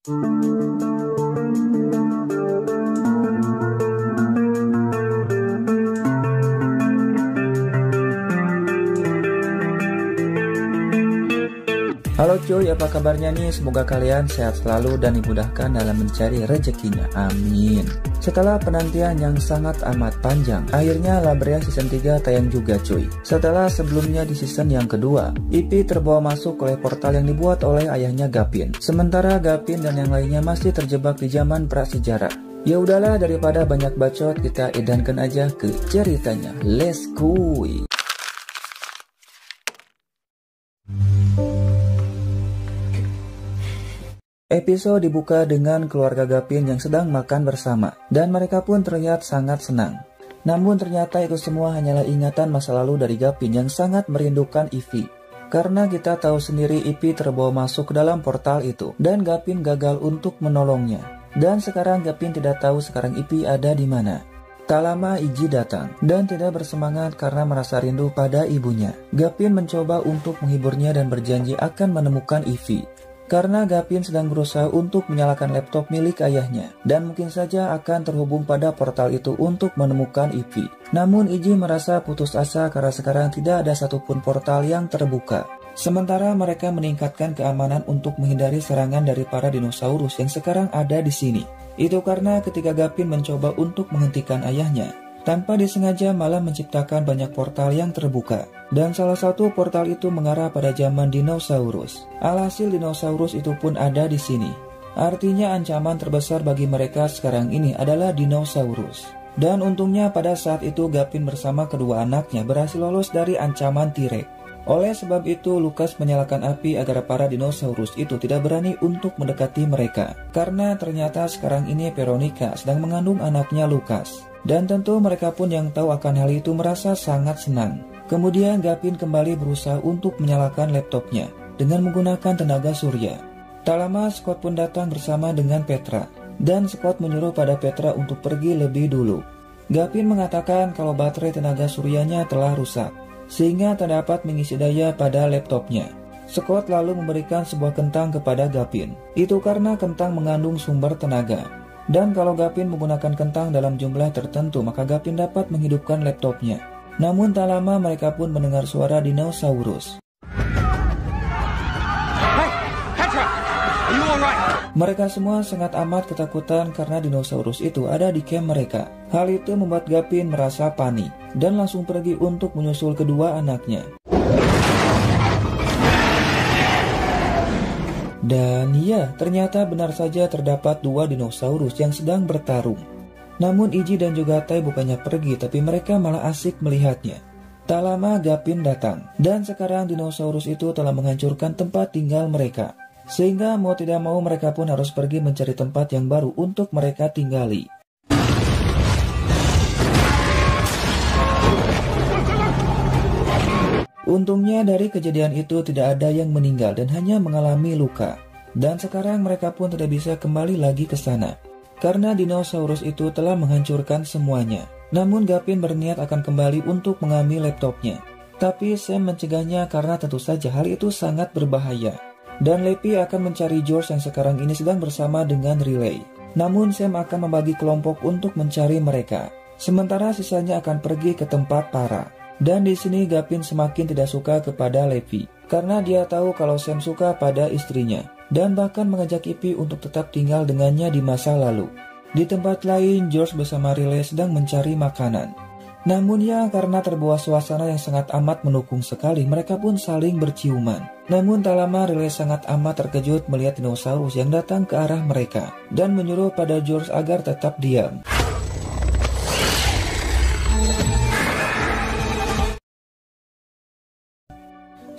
Halo cuy, apa kabarnya nih? Semoga kalian sehat selalu dan dimudahkan dalam mencari rezekinya. Amin. Setelah penantian yang sangat amat panjang, akhirnya Labrea season 3 tayang juga cuy. Setelah sebelumnya di season yang kedua, Ipy terbawa masuk oleh portal yang dibuat oleh ayahnya Gapin. Sementara Gapin dan yang lainnya masih terjebak di zaman prasejarah. Ya udahlah, daripada banyak bacot, kita edankan aja ke ceritanya. Let's go. Episode dibuka dengan keluarga Gapin yang sedang makan bersama, dan mereka pun terlihat sangat senang. Namun ternyata itu semua hanyalah ingatan masa lalu dari Gapin yang sangat merindukan Ivy. Karena kita tahu sendiri Ivy terbawa masuk ke dalam portal itu, dan Gapin gagal untuk menolongnya. Dan sekarang Gapin tidak tahu sekarang Ivy ada di mana. Tak lama Iji datang, dan tidak bersemangat karena merasa rindu pada ibunya. Gapin mencoba untuk menghiburnya dan berjanji akan menemukan Ivy. Karena Gapin sedang berusaha untuk menyalakan laptop milik ayahnya, dan mungkin saja akan terhubung pada portal itu untuk menemukan Ivy. Namun Iji merasa putus asa karena sekarang tidak ada satupun portal yang terbuka. Sementara mereka meningkatkan keamanan untuk menghindari serangan dari para dinosaurus yang sekarang ada di sini. Itu karena ketika Gapin mencoba untuk menghentikan ayahnya, tanpa disengaja malah menciptakan banyak portal yang terbuka. Dan salah satu portal itu mengarah pada zaman dinosaurus. Alhasil dinosaurus itu pun ada di sini. Artinya ancaman terbesar bagi mereka sekarang ini adalah dinosaurus. Dan untungnya pada saat itu Gapin bersama kedua anaknya berhasil lolos dari ancaman T-Rex. Oleh sebab itu Lucas menyalakan api agar para dinosaurus itu tidak berani untuk mendekati mereka. Karena ternyata sekarang ini Veronica sedang mengandung anaknya Lucas. Dan tentu mereka pun yang tahu akan hal itu merasa sangat senang. Kemudian Gapin kembali berusaha untuk menyalakan laptopnya dengan menggunakan tenaga surya. Tak lama Scott pun datang bersama dengan Petra. Dan Scott menyuruh pada Petra untuk pergi lebih dulu. Gapin mengatakan kalau baterai tenaga suryanya telah rusak, sehingga tak dapat mengisi daya pada laptopnya. Scott lalu memberikan sebuah kentang kepada Gapin. Itu karena kentang mengandung sumber tenaga. Dan kalau Gapin menggunakan kentang dalam jumlah tertentu, maka Gapin dapat menghidupkan laptopnya. Namun tak lama mereka pun mendengar suara dinosaurus. Mereka semua sangat amat ketakutan karena dinosaurus itu ada di camp mereka. Hal itu membuat Gapin merasa panik dan langsung pergi untuk menyusul kedua anaknya. Dan ya, ternyata benar saja terdapat dua dinosaurus yang sedang bertarung. Namun Iji dan juga Tai bukannya pergi, tapi mereka malah asik melihatnya. Tak lama Gapin datang, dan sekarang dinosaurus itu telah menghancurkan tempat tinggal mereka. Sehingga mau tidak mau mereka pun harus pergi mencari tempat yang baru untuk mereka tinggali. Untungnya dari kejadian itu tidak ada yang meninggal dan hanya mengalami luka. Dan sekarang mereka pun tidak bisa kembali lagi ke sana. Karena dinosaurus itu telah menghancurkan semuanya. Namun Gapin berniat akan kembali untuk mengambil laptopnya. Tapi Sam mencegahnya karena tentu saja hal itu sangat berbahaya. Dan Leppy akan mencari George yang sekarang ini sedang bersama dengan Riley. Namun Sam akan membagi kelompok untuk mencari mereka. Sementara sisanya akan pergi ke tempat Para. Dan di sini Gapin semakin tidak suka kepada Leppy. Karena dia tahu kalau Sam suka pada istrinya. Dan bahkan mengajak Ipy untuk tetap tinggal dengannya di masa lalu. Di tempat lain, George bersama Riley sedang mencari makanan. Namun ya, karena terbawa suasana yang sangat amat mendukung sekali, mereka pun saling berciuman. Namun tak lama Riley sangat amat terkejut melihat dinosaurus yang datang ke arah mereka. Dan menyuruh pada George agar tetap diam.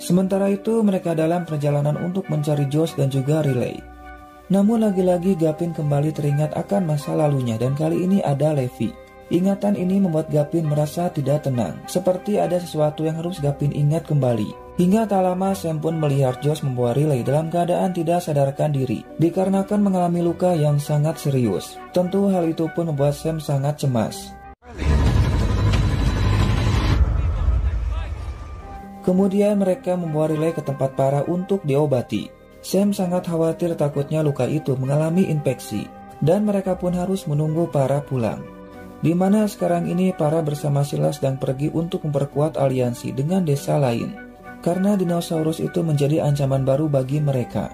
Sementara itu mereka dalam perjalanan untuk mencari George dan juga Riley. Namun lagi-lagi Gapin kembali teringat akan masa lalunya dan kali ini ada Levi. Ingatan ini membuat Gapin merasa tidak tenang, seperti ada sesuatu yang harus Gapin ingat kembali. Hingga tak lama Sam pun melihat George membawa Riley dalam keadaan tidak sadarkan diri, dikarenakan mengalami luka yang sangat serius. Tentu hal itu pun membuat Sam sangat cemas. Kemudian mereka membawa Riley ke tempat Para untuk diobati. Sam sangat khawatir takutnya luka itu mengalami infeksi, dan mereka pun harus menunggu Para pulang. Di mana sekarang ini Para bersama Silas sedang pergi untuk memperkuat aliansi dengan desa lain, karena dinosaurus itu menjadi ancaman baru bagi mereka.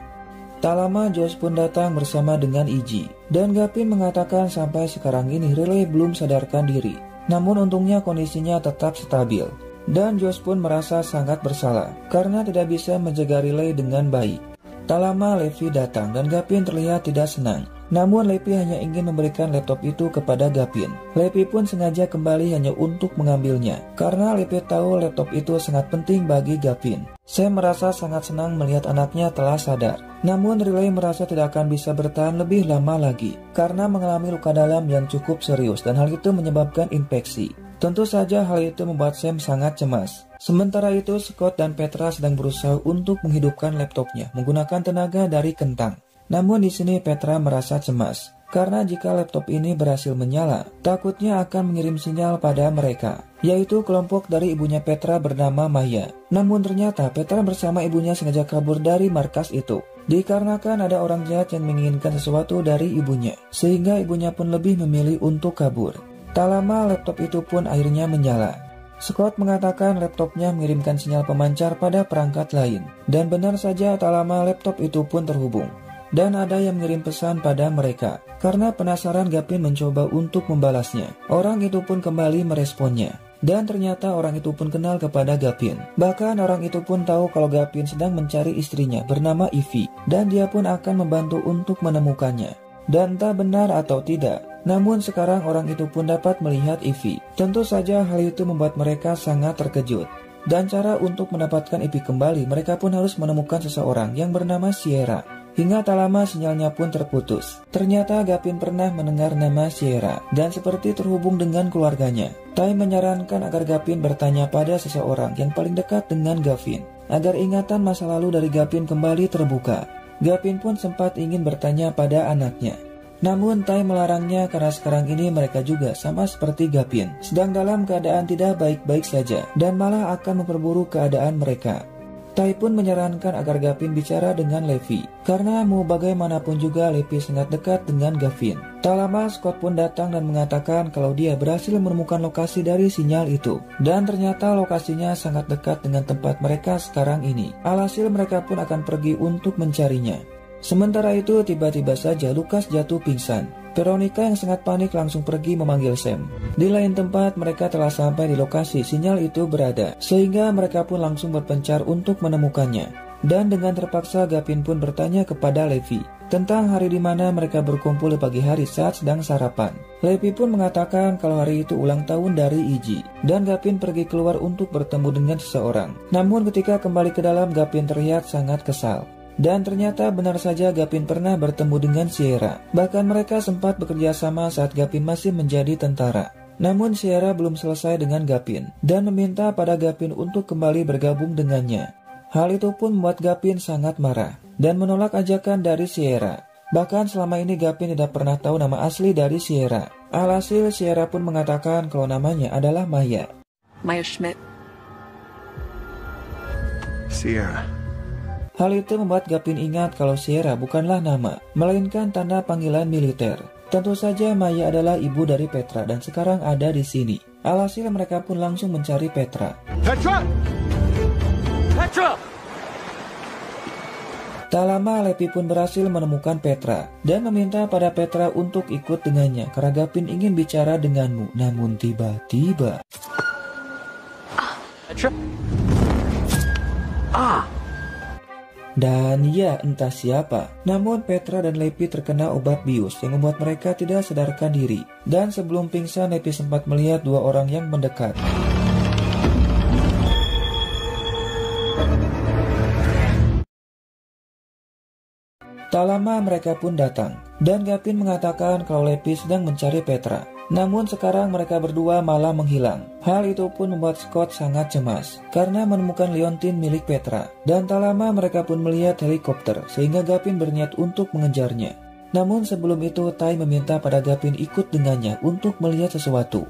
Tak lama Josh pun datang bersama dengan Iggy, dan Gavin mengatakan sampai sekarang ini Riley belum sadarkan diri. Namun untungnya kondisinya tetap stabil, dan Josh pun merasa sangat bersalah karena tidak bisa menjaga Riley dengan baik. Tak lama Levi datang dan Gavin terlihat tidak senang. Namun Levi hanya ingin memberikan laptop itu kepada Gavin. Levi pun sengaja kembali hanya untuk mengambilnya, karena Levi tahu laptop itu sangat penting bagi Gavin. Sam merasa sangat senang melihat anaknya telah sadar. Namun Riley merasa tidak akan bisa bertahan lebih lama lagi, karena mengalami luka dalam yang cukup serius dan hal itu menyebabkan infeksi. Tentu saja hal itu membuat Sam sangat cemas. Sementara itu Scott dan Petra sedang berusaha untuk menghidupkan laptopnya menggunakan tenaga dari kentang. Namun di sini Petra merasa cemas, karena jika laptop ini berhasil menyala, takutnya akan mengirim sinyal pada mereka, yaitu kelompok dari ibunya Petra bernama Maya. Namun ternyata Petra bersama ibunya sengaja kabur dari markas itu, dikarenakan ada orang jahat yang menginginkan sesuatu dari ibunya, sehingga ibunya pun lebih memilih untuk kabur. Tak lama laptop itu pun akhirnya menyala. Scott mengatakan laptopnya mengirimkan sinyal pemancar pada perangkat lain, dan benar saja tak lama laptop itu pun terhubung. Dan ada yang mengirim pesan pada mereka. Karena penasaran Gavin mencoba untuk membalasnya. Orang itu pun kembali meresponnya. Dan ternyata orang itu pun kenal kepada Gavin. Bahkan orang itu pun tahu kalau Gavin sedang mencari istrinya bernama Ivy. Dan dia pun akan membantu untuk menemukannya. Dan entah benar atau tidak, namun sekarang orang itu pun dapat melihat Ivy. Tentu saja hal itu membuat mereka sangat terkejut. Dan cara untuk mendapatkan Ivy kembali, mereka pun harus menemukan seseorang yang bernama Sierra. Hingga tak lama sinyalnya pun terputus. Ternyata Gavin pernah mendengar nama Sierra dan seperti terhubung dengan keluarganya. Ty menyarankan agar Gavin bertanya pada seseorang yang paling dekat dengan Gavin, agar ingatan masa lalu dari Gavin kembali terbuka. Gavin pun sempat ingin bertanya pada anaknya. Namun Ty melarangnya karena sekarang ini mereka juga sama seperti Gavin, sedang dalam keadaan tidak baik-baik saja dan malah akan memperburuk keadaan mereka. Ty pun menyarankan agar Gavin bicara dengan Levi, karena mau bagaimanapun juga Levi sangat dekat dengan Gavin. Tak lama Scott pun datang dan mengatakan kalau dia berhasil menemukan lokasi dari sinyal itu, dan ternyata lokasinya sangat dekat dengan tempat mereka sekarang ini. Alhasil mereka pun akan pergi untuk mencarinya. Sementara itu tiba-tiba saja Lucas jatuh pingsan. Veronica yang sangat panik langsung pergi memanggil Sam. Di lain tempat mereka telah sampai di lokasi sinyal itu berada, sehingga mereka pun langsung berpencar untuk menemukannya. Dan dengan terpaksa Gavin pun bertanya kepada Levi tentang hari di mana mereka berkumpul di pagi hari saat sedang sarapan. Levi pun mengatakan kalau hari itu ulang tahun dari Iggy, dan Gavin pergi keluar untuk bertemu dengan seseorang. Namun ketika kembali ke dalam, Gavin terlihat sangat kesal. Dan ternyata benar saja Gavin pernah bertemu dengan Sierra. Bahkan mereka sempat bekerja sama saat Gavin masih menjadi tentara. Namun Sierra belum selesai dengan Gavin dan meminta pada Gavin untuk kembali bergabung dengannya. Hal itu pun membuat Gavin sangat marah dan menolak ajakan dari Sierra. Bahkan selama ini Gavin tidak pernah tahu nama asli dari Sierra. Alhasil Sierra pun mengatakan kalau namanya adalah Maya. Maya Schmidt. Sierra. Hal itu membuat Gavin ingat kalau Sierra bukanlah nama, melainkan tanda panggilan militer. Tentu saja Maya adalah ibu dari Petra dan sekarang ada di sini. Alhasil mereka pun langsung mencari Petra. Petra! Petra! Tak lama Levi pun berhasil menemukan Petra dan meminta pada Petra untuk ikut dengannya karena Gavin ingin bicara denganmu. Namun tiba-tiba... Petra! Dan ya entah siapa, namun Petra dan Levi terkena obat bius yang membuat mereka tidak sadarkan diri. Dan sebelum pingsan Levi sempat melihat dua orang yang mendekat. Tak lama mereka pun datang, dan Gavin mengatakan kalau Levi sedang mencari Petra. Namun sekarang mereka berdua malah menghilang. Hal itu pun membuat Scott sangat cemas karena menemukan liontin milik Petra. Dan tak lama mereka pun melihat helikopter sehingga Gavin berniat untuk mengejarnya. Namun sebelum itu Ty meminta pada Gavin ikut dengannya untuk melihat sesuatu.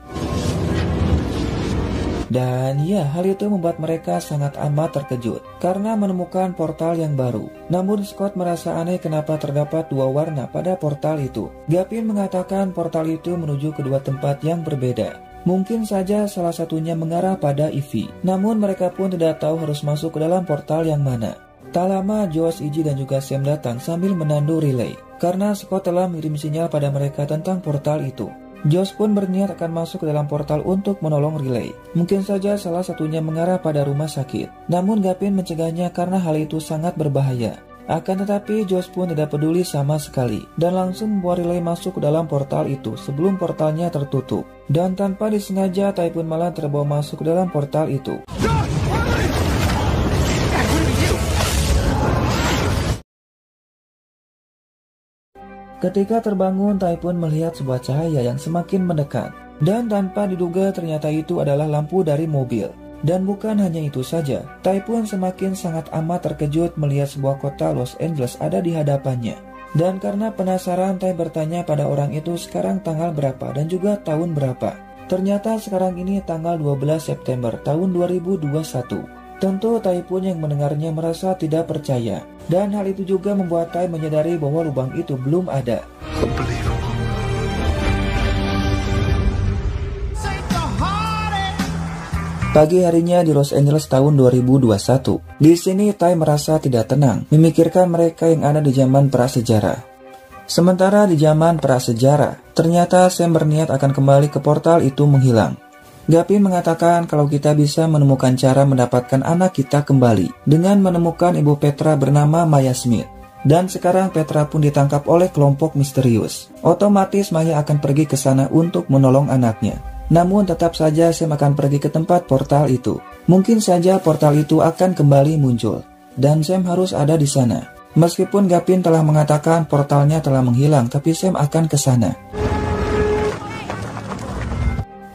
Dan ya, hal itu membuat mereka sangat amat terkejut karena menemukan portal yang baru. Namun Scott merasa aneh kenapa terdapat dua warna pada portal itu. Gavin mengatakan portal itu menuju kedua tempat yang berbeda. Mungkin saja salah satunya mengarah pada Ivy. Namun mereka pun tidak tahu harus masuk ke dalam portal yang mana. Tak lama Josh, Iggy dan juga Sam datang sambil menandu relay karena Scott telah mengirim sinyal pada mereka tentang portal itu. Josh pun berniat akan masuk ke dalam portal untuk menolong relay. Mungkin saja salah satunya mengarah pada rumah sakit. Namun Gavin mencegahnya karena hal itu sangat berbahaya. Akan tetapi Josh pun tidak peduli sama sekali dan langsung membawa relay masuk ke dalam portal itu sebelum portalnya tertutup. Dan tanpa disengaja Tai pun malah terbawa masuk ke dalam portal itu. Ketika terbangun, Tai pun melihat sebuah cahaya yang semakin mendekat. Dan tanpa diduga ternyata itu adalah lampu dari mobil. Dan bukan hanya itu saja, Tai pun semakin sangat amat terkejut melihat sebuah kota Los Angeles ada di hadapannya. Dan karena penasaran, Tai bertanya pada orang itu sekarang tanggal berapa dan juga tahun berapa. Ternyata sekarang ini tanggal 12 September tahun 2021. Tentu Tai pun yang mendengarnya merasa tidak percaya. Dan hal itu juga membuat Tai menyadari bahwa lubang itu belum ada. Pagi harinya di Los Angeles tahun 2021. Di sini Tai merasa tidak tenang, memikirkan mereka yang ada di zaman prasejarah. Sementara di zaman prasejarah, ternyata Sam berniat akan kembali ke portal itu menghilang. Gavin mengatakan kalau kita bisa menemukan cara mendapatkan anak kita kembali dengan menemukan ibu Petra bernama Maya Smith. Dan sekarang Petra pun ditangkap oleh kelompok misterius. Otomatis Maya akan pergi ke sana untuk menolong anaknya. Namun tetap saja Sam akan pergi ke tempat portal itu. Mungkin saja portal itu akan kembali muncul. Dan Sam harus ada di sana. Meskipun Gavin telah mengatakan portalnya telah menghilang, tapi Sam akan ke sana.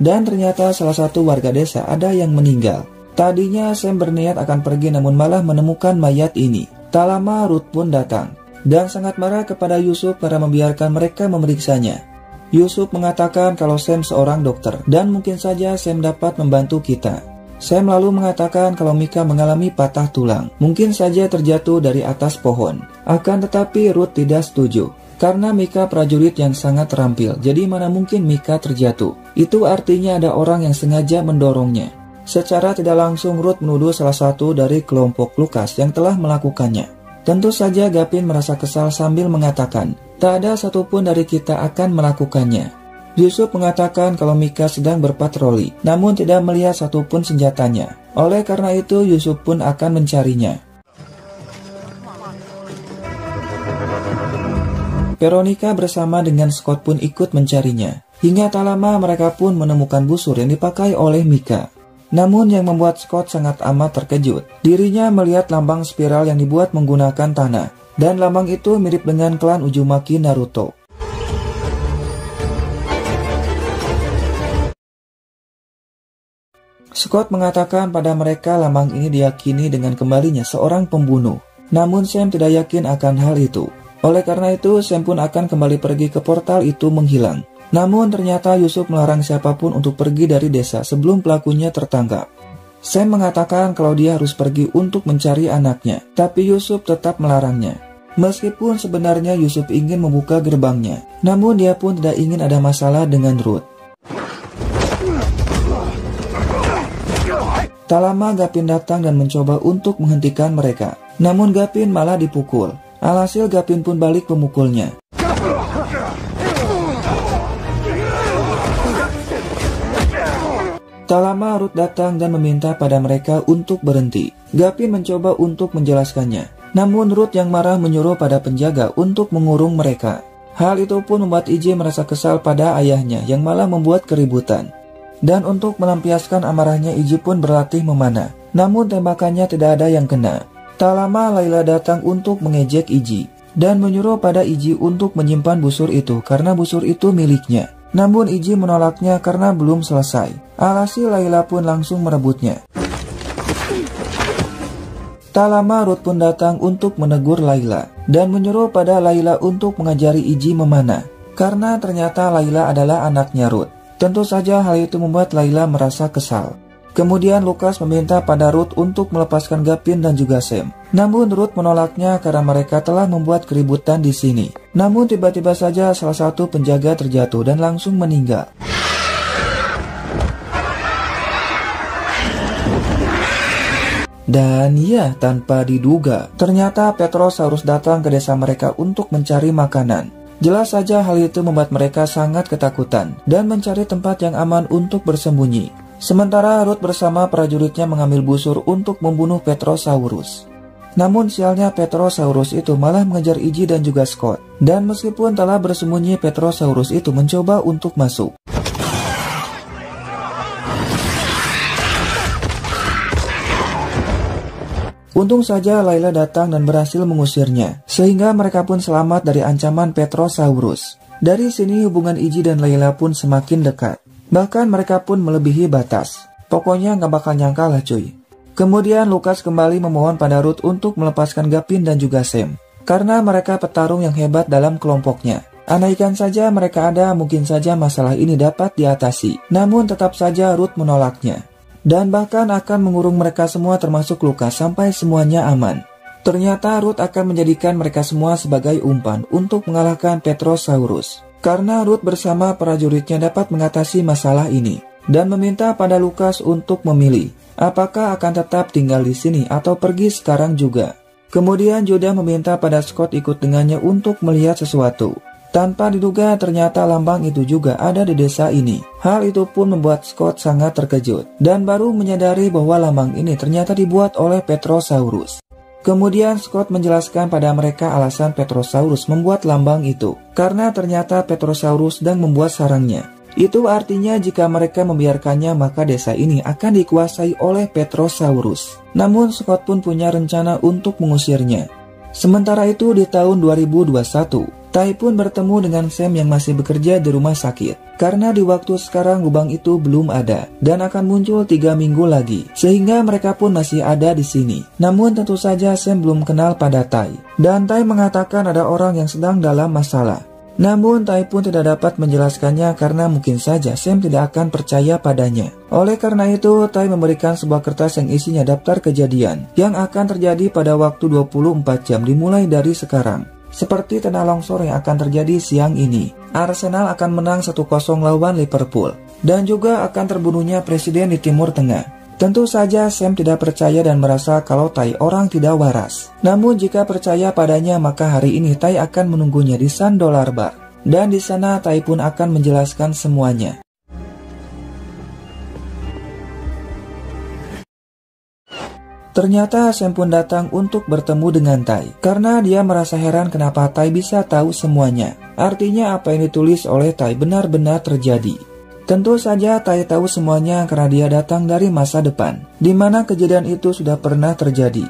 Dan ternyata salah satu warga desa ada yang meninggal. Tadinya Sam berniat akan pergi namun malah menemukan mayat ini. Tak lama Ruth pun datang dan sangat marah kepada Yusuf karena membiarkan mereka memeriksanya. Yusuf mengatakan kalau Sam seorang dokter dan mungkin saja Sam dapat membantu kita. Sam lalu mengatakan kalau Mika mengalami patah tulang, mungkin saja terjatuh dari atas pohon. Akan tetapi Ruth tidak setuju. Karena Mika prajurit yang sangat terampil, jadi mana mungkin Mika terjatuh. Itu artinya ada orang yang sengaja mendorongnya. Secara tidak langsung Ruth menuduh salah satu dari kelompok Lucas yang telah melakukannya. Tentu saja Gavin merasa kesal sambil mengatakan, tak ada satupun dari kita akan melakukannya. Yusuf mengatakan kalau Mika sedang berpatroli, namun tidak melihat satupun senjatanya. Oleh karena itu Yusuf pun akan mencarinya. Veronica bersama dengan Scott pun ikut mencarinya. Hingga tak lama mereka pun menemukan busur yang dipakai oleh Mika. Namun yang membuat Scott sangat amat terkejut, dirinya melihat lambang spiral yang dibuat menggunakan tanah. Dan lambang itu mirip dengan klan Uzumaki Naruto. Scott mengatakan pada mereka lambang ini diyakini dengan kembalinya seorang pembunuh. Namun Sam tidak yakin akan hal itu. Oleh karena itu, Sam pun akan kembali pergi ke portal itu menghilang. Namun ternyata Yusuf melarang siapapun untuk pergi dari desa sebelum pelakunya tertangkap. Sam mengatakan kalau dia harus pergi untuk mencari anaknya, tapi Yusuf tetap melarangnya. Meskipun sebenarnya Yusuf ingin membuka gerbangnya, namun dia pun tidak ingin ada masalah dengan Ruth. Tak lama Gavin datang dan mencoba untuk menghentikan mereka. Namun Gavin malah dipukul. Alhasil Gavin pun balik memukulnya. Tak lama Ruth datang dan meminta pada mereka untuk berhenti. Gavin mencoba untuk menjelaskannya. Namun Ruth yang marah menyuruh pada penjaga untuk mengurung mereka. Hal itu pun membuat Iggy merasa kesal pada ayahnya yang malah membuat keributan. Dan untuk melampiaskan amarahnya Iggy pun berlatih memanah. Namun tembakannya tidak ada yang kena. Tak lama Layla datang untuk mengejek Iggy dan menyuruh pada Iggy untuk menyimpan busur itu karena busur itu miliknya. Namun Iggy menolaknya karena belum selesai. Alhasil Layla pun langsung merebutnya. Tak lama Ruth pun datang untuk menegur Layla dan menyuruh pada Layla untuk mengajari Iggy memanah karena ternyata Layla adalah anaknya Ruth. Tentu saja hal itu membuat Layla merasa kesal. Kemudian Lucas meminta pada Ruth untuk melepaskan Gavin dan juga Sam. Namun Ruth menolaknya karena mereka telah membuat keributan di sini. Namun tiba-tiba saja salah satu penjaga terjatuh dan langsung meninggal. Dan ya, tanpa diduga, ternyata Petrosaurus datang ke desa mereka untuk mencari makanan. Jelas saja hal itu membuat mereka sangat ketakutan dan mencari tempat yang aman untuk bersembunyi. Sementara Ruth bersama prajuritnya mengambil busur untuk membunuh Petrosaurus. Namun sialnya Petrosaurus itu malah mengejar Iggy dan juga Scott. Dan meskipun telah bersembunyi, Petrosaurus itu mencoba untuk masuk. Untung saja Layla datang dan berhasil mengusirnya, sehingga mereka pun selamat dari ancaman Petrosaurus. Dari sini hubungan Iggy dan Layla pun semakin dekat. Bahkan mereka pun melebihi batas. Pokoknya gak bakal nyangka lah cuy. Kemudian Lucas kembali memohon pada Ruth untuk melepaskan Gavin dan juga Sam. Karena mereka petarung yang hebat dalam kelompoknya. Andaikan saja mereka ada, mungkin saja masalah ini dapat diatasi. Namun tetap saja Ruth menolaknya. Dan bahkan akan mengurung mereka semua termasuk Lucas sampai semuanya aman. Ternyata Ruth akan menjadikan mereka semua sebagai umpan untuk mengalahkan Petrosaurus. Karena Ruth bersama prajuritnya dapat mengatasi masalah ini dan meminta pada Lucas untuk memilih apakah akan tetap tinggal di sini atau pergi sekarang juga. Kemudian Judah meminta pada Scott ikut dengannya untuk melihat sesuatu. Tanpa diduga ternyata lambang itu juga ada di desa ini. Hal itu pun membuat Scott sangat terkejut dan baru menyadari bahwa lambang ini ternyata dibuat oleh Petrosaurus. Kemudian Scott menjelaskan pada mereka alasan Petrosaurus membuat lambang itu. Karena ternyata Petrosaurus sedang membuat sarangnya. Itu artinya jika mereka membiarkannya maka desa ini akan dikuasai oleh Petrosaurus. Namun Scott pun punya rencana untuk mengusirnya. Sementara itu di tahun 2021, Tai pun bertemu dengan Sam yang masih bekerja di rumah sakit. Karena di waktu sekarang lubang itu belum ada dan akan muncul 3 minggu lagi. Sehingga mereka pun masih ada di sini. Namun tentu saja Sam belum kenal pada Tai. Dan Tai mengatakan ada orang yang sedang dalam masalah. Namun Tai pun tidak dapat menjelaskannya karena mungkin saja Sam tidak akan percaya padanya. Oleh karena itu Tai memberikan sebuah kertas yang isinya daftar kejadian yang akan terjadi pada waktu 24 jam dimulai dari sekarang. Seperti tanah longsor yang akan terjadi siang ini. Arsenal akan menang 1-0 lawan Liverpool. Dan juga akan terbunuhnya presiden di Timur Tengah. Tentu saja Sam tidak percaya dan merasa kalau Tai orang tidak waras. Namun jika percaya padanya maka hari ini Tai akan menunggunya di Sun Dollar Bar. Dan di sana Tai pun akan menjelaskan semuanya. Ternyata Sam pun datang untuk bertemu dengan Tai. Karena dia merasa heran kenapa Tai bisa tahu semuanya. Artinya apa yang ditulis oleh Tai benar-benar terjadi. Tentu saja Tai tahu semuanya karena dia datang dari masa depan, di mana kejadian itu sudah pernah terjadi.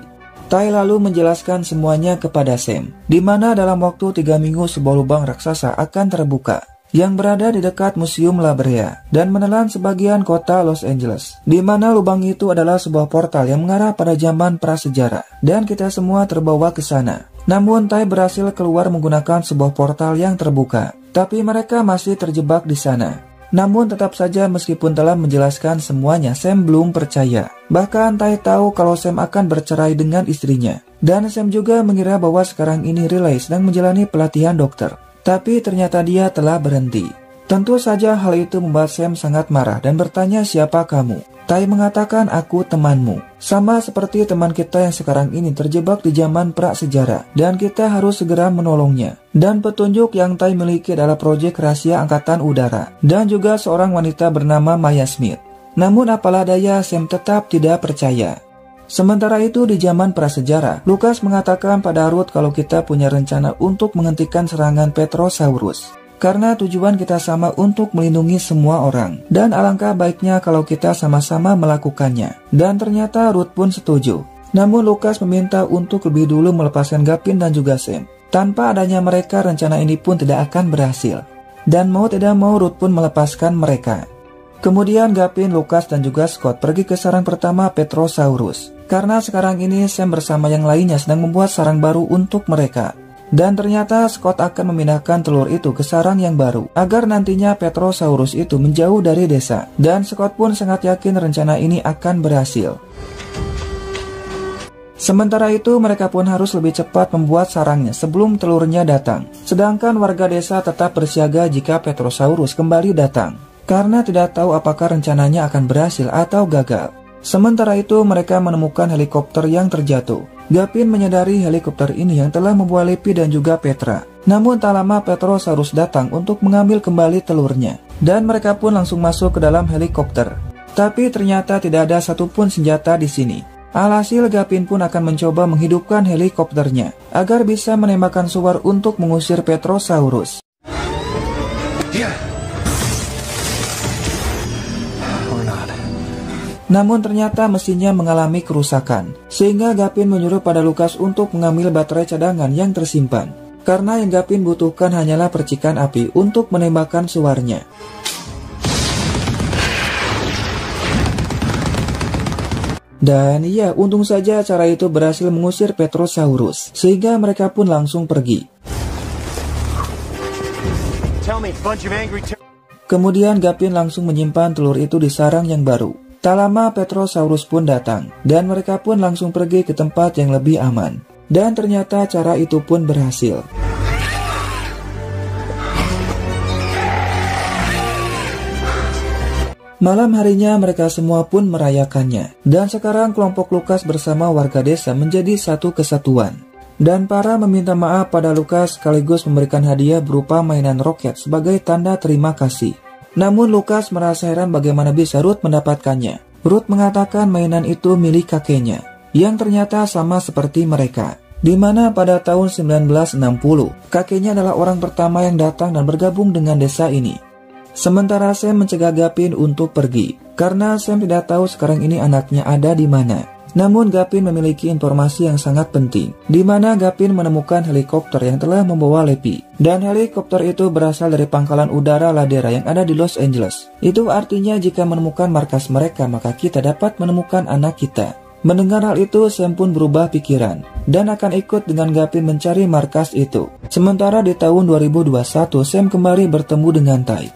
Tai lalu menjelaskan semuanya kepada Sam, di mana dalam waktu 3 minggu sebuah lubang raksasa akan terbuka, yang berada di dekat Museum La Brea dan menelan sebagian kota Los Angeles, di mana lubang itu adalah sebuah portal yang mengarah pada zaman prasejarah, dan kita semua terbawa ke sana. Namun Tai berhasil keluar menggunakan sebuah portal yang terbuka, tapi mereka masih terjebak di sana. Namun tetap saja meskipun telah menjelaskan semuanya, Sam belum percaya. Bahkan Tai tahu kalau Sam akan bercerai dengan istrinya. Dan Sam juga mengira bahwa sekarang ini Riley sedang menjalani pelatihan dokter. Tapi ternyata dia telah berhenti. Tentu saja hal itu membuat Sam sangat marah dan bertanya siapa kamu. Tai mengatakan aku temanmu. Sama seperti teman kita yang sekarang ini terjebak di zaman prasejarah. Dan kita harus segera menolongnya. Dan petunjuk yang Tai miliki adalah proyek rahasia angkatan udara. Dan juga seorang wanita bernama Maya Smith. Namun apalah daya Sam tetap tidak percaya. Sementara itu di zaman prasejarah, Lucas mengatakan pada Ruth kalau kita punya rencana untuk menghentikan serangan Petrosaurus. Karena tujuan kita sama untuk melindungi semua orang. Dan alangkah baiknya kalau kita sama-sama melakukannya. Dan ternyata Ruth pun setuju. Namun Lucas meminta untuk lebih dulu melepaskan Gavin dan juga Sam. Tanpa adanya mereka rencana ini pun tidak akan berhasil. Dan mau tidak mau Ruth pun melepaskan mereka. Kemudian Gavin, Lucas dan juga Scott pergi ke sarang pertama Petrosaurus. Karena sekarang ini Sam bersama yang lainnya sedang membuat sarang baru untuk mereka. Dan ternyata Scott akan memindahkan telur itu ke sarang yang baru, agar nantinya Petrosaurus itu menjauh dari desa. Dan Scott pun sangat yakin rencana ini akan berhasil. Sementara itu mereka pun harus lebih cepat membuat sarangnya sebelum telurnya datang. Sedangkan warga desa tetap bersiaga jika Petrosaurus kembali datang, karena tidak tahu apakah rencananya akan berhasil atau gagal. Sementara itu mereka menemukan helikopter yang terjatuh. Gapin menyadari helikopter ini yang telah membawa Lepi dan juga Petra. Namun tak lama Petrosaurus datang untuk mengambil kembali telurnya, dan mereka pun langsung masuk ke dalam helikopter. Tapi ternyata tidak ada satupun senjata di sini. Alhasil Gapin pun akan mencoba menghidupkan helikopternya agar bisa menembakkan suar untuk mengusir Petrosaurus. Namun ternyata mesinnya mengalami kerusakan, sehingga Gapin menyuruh pada Lucas untuk mengambil baterai cadangan yang tersimpan. Karena yang Gapin butuhkan hanyalah percikan api untuk menembakkan suarnya. Dan iya, untung saja cara itu berhasil mengusir Petrosaurus, sehingga mereka pun langsung pergi. Kemudian Gapin langsung menyimpan telur itu di sarang yang baru. Tak lama Petrosaurus pun datang, dan mereka pun langsung pergi ke tempat yang lebih aman. Dan ternyata cara itu pun berhasil. Malam harinya mereka semua pun merayakannya. Dan sekarang kelompok Lucas bersama warga desa menjadi satu kesatuan. Dan para meminta maaf pada Lucas sekaligus memberikan hadiah berupa mainan roket sebagai tanda terima kasih. Namun Lucas merasa heran bagaimana bisa Ruth mendapatkannya. Ruth mengatakan mainan itu milik kakeknya, yang ternyata sama seperti mereka. Di mana pada tahun 1960, kakeknya adalah orang pertama yang datang dan bergabung dengan desa ini. Sementara Sam mencegah Gapin untuk pergi, karena Sam tidak tahu sekarang ini anaknya ada di mana. Namun Gapin memiliki informasi yang sangat penting, di mana Gapin menemukan helikopter yang telah membawa Lepi. Dan helikopter itu berasal dari pangkalan udara Ladera yang ada di Los Angeles. Itu artinya jika menemukan markas mereka, maka kita dapat menemukan anak kita. Mendengar hal itu, Sam pun berubah pikiran, dan akan ikut dengan Gapin mencari markas itu. Sementara di tahun 2021, Sam kembali bertemu dengan Tai,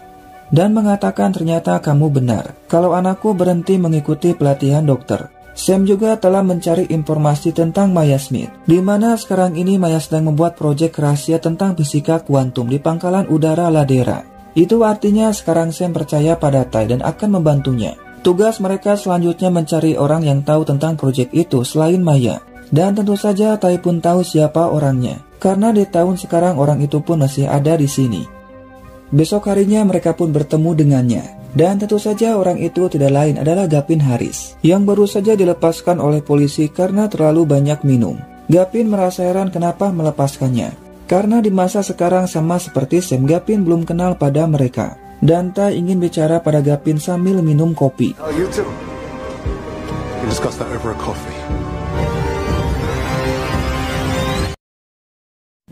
dan mengatakan ternyata kamu benar, kalau anakku berhenti mengikuti pelatihan dokter. Sam juga telah mencari informasi tentang Maya Smith, di mana sekarang ini Maya sedang membuat proyek rahasia tentang fisika kuantum di pangkalan udara Ladera. Itu artinya sekarang Sam percaya pada Tai dan akan membantunya. Tugas mereka selanjutnya mencari orang yang tahu tentang proyek itu selain Maya. Dan tentu saja Tai pun tahu siapa orangnya, karena di tahun sekarang orang itu pun masih ada di sini. Besok harinya mereka pun bertemu dengannya. Dan tentu saja orang itu tidak lain adalah Gapin Harris, yang baru saja dilepaskan oleh polisi karena terlalu banyak minum. Gapin merasa heran kenapa melepaskannya, karena di masa sekarang sama seperti Sam, Gapin belum kenal pada mereka. Dan Tai ingin bicara pada Gapin sambil minum kopi. Oh, you too. We discussed that over a coffee.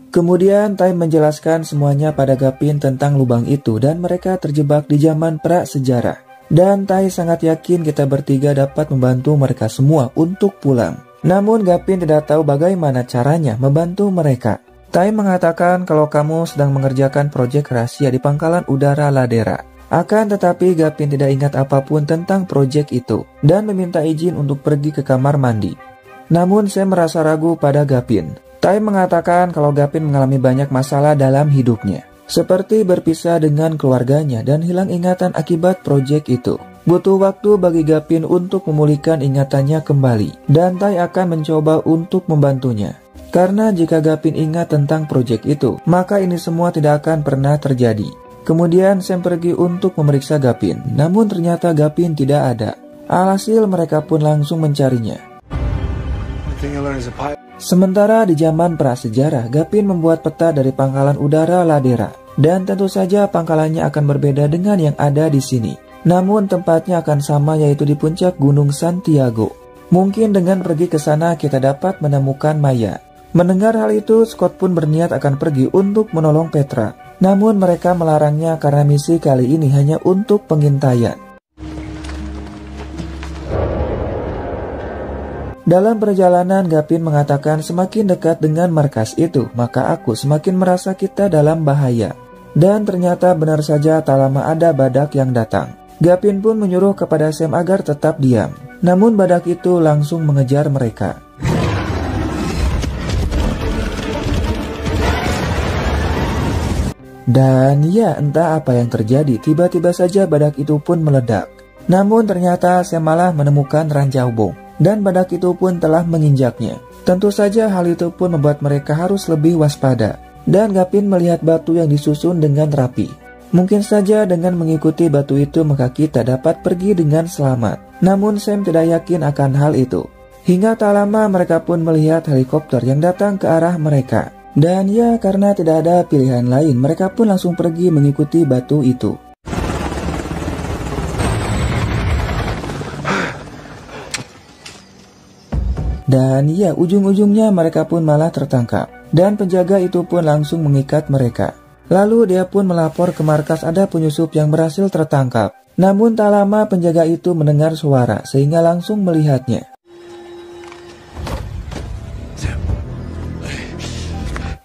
Kemudian Tai menjelaskan semuanya pada Gapin tentang lubang itu dan mereka terjebak di zaman pra-sejarah. Dan Tai sangat yakin kita bertiga dapat membantu mereka semua untuk pulang. Namun Gapin tidak tahu bagaimana caranya membantu mereka. Tai mengatakan kalau kamu sedang mengerjakan proyek rahasia di pangkalan udara Ladera. Akan tetapi Gapin tidak ingat apapun tentang proyek itu dan meminta izin untuk pergi ke kamar mandi. Namun saya merasa ragu pada Gapin. Tai mengatakan kalau Gapin mengalami banyak masalah dalam hidupnya, seperti berpisah dengan keluarganya dan hilang ingatan akibat proyek itu. Butuh waktu bagi Gapin untuk memulihkan ingatannya kembali, dan Tai akan mencoba untuk membantunya. Karena jika Gapin ingat tentang proyek itu, maka ini semua tidak akan pernah terjadi. Kemudian Sam pergi untuk memeriksa Gapin, namun ternyata Gapin tidak ada. Alhasil mereka pun langsung mencarinya. Sementara di zaman prasejarah, Gapin membuat peta dari pangkalan udara Ladera. Dan tentu saja pangkalannya akan berbeda dengan yang ada di sini. Namun tempatnya akan sama, yaitu di puncak Gunung Santiago. Mungkin dengan pergi ke sana kita dapat menemukan Maya. Mendengar hal itu, Scott pun berniat akan pergi untuk menolong Petra. Namun mereka melarangnya karena misi kali ini hanya untuk pengintaian. Dalam perjalanan, Gapin mengatakan semakin dekat dengan markas itu, maka aku semakin merasa kita dalam bahaya. Dan ternyata benar saja tak lama ada badak yang datang. Gapin pun menyuruh kepada Sam agar tetap diam. Namun badak itu langsung mengejar mereka. Dan ya, entah apa yang terjadi, tiba-tiba saja badak itu pun meledak. Namun ternyata Sam malah menemukan ranjau bom. Dan badak itu pun telah menginjaknya. Tentu saja hal itu pun membuat mereka harus lebih waspada. Dan Gapin melihat batu yang disusun dengan rapi. Mungkin saja dengan mengikuti batu itu maka kita dapat pergi dengan selamat. Namun Sam tidak yakin akan hal itu. Hingga tak lama mereka pun melihat helikopter yang datang ke arah mereka. Dan ya, karena tidak ada pilihan lain, mereka pun langsung pergi mengikuti batu itu. Dan ya, ujung-ujungnya mereka pun malah tertangkap. Dan penjaga itu pun langsung mengikat mereka. Lalu dia pun melapor ke markas ada penyusup yang berhasil tertangkap. Namun tak lama penjaga itu mendengar suara sehingga langsung melihatnya.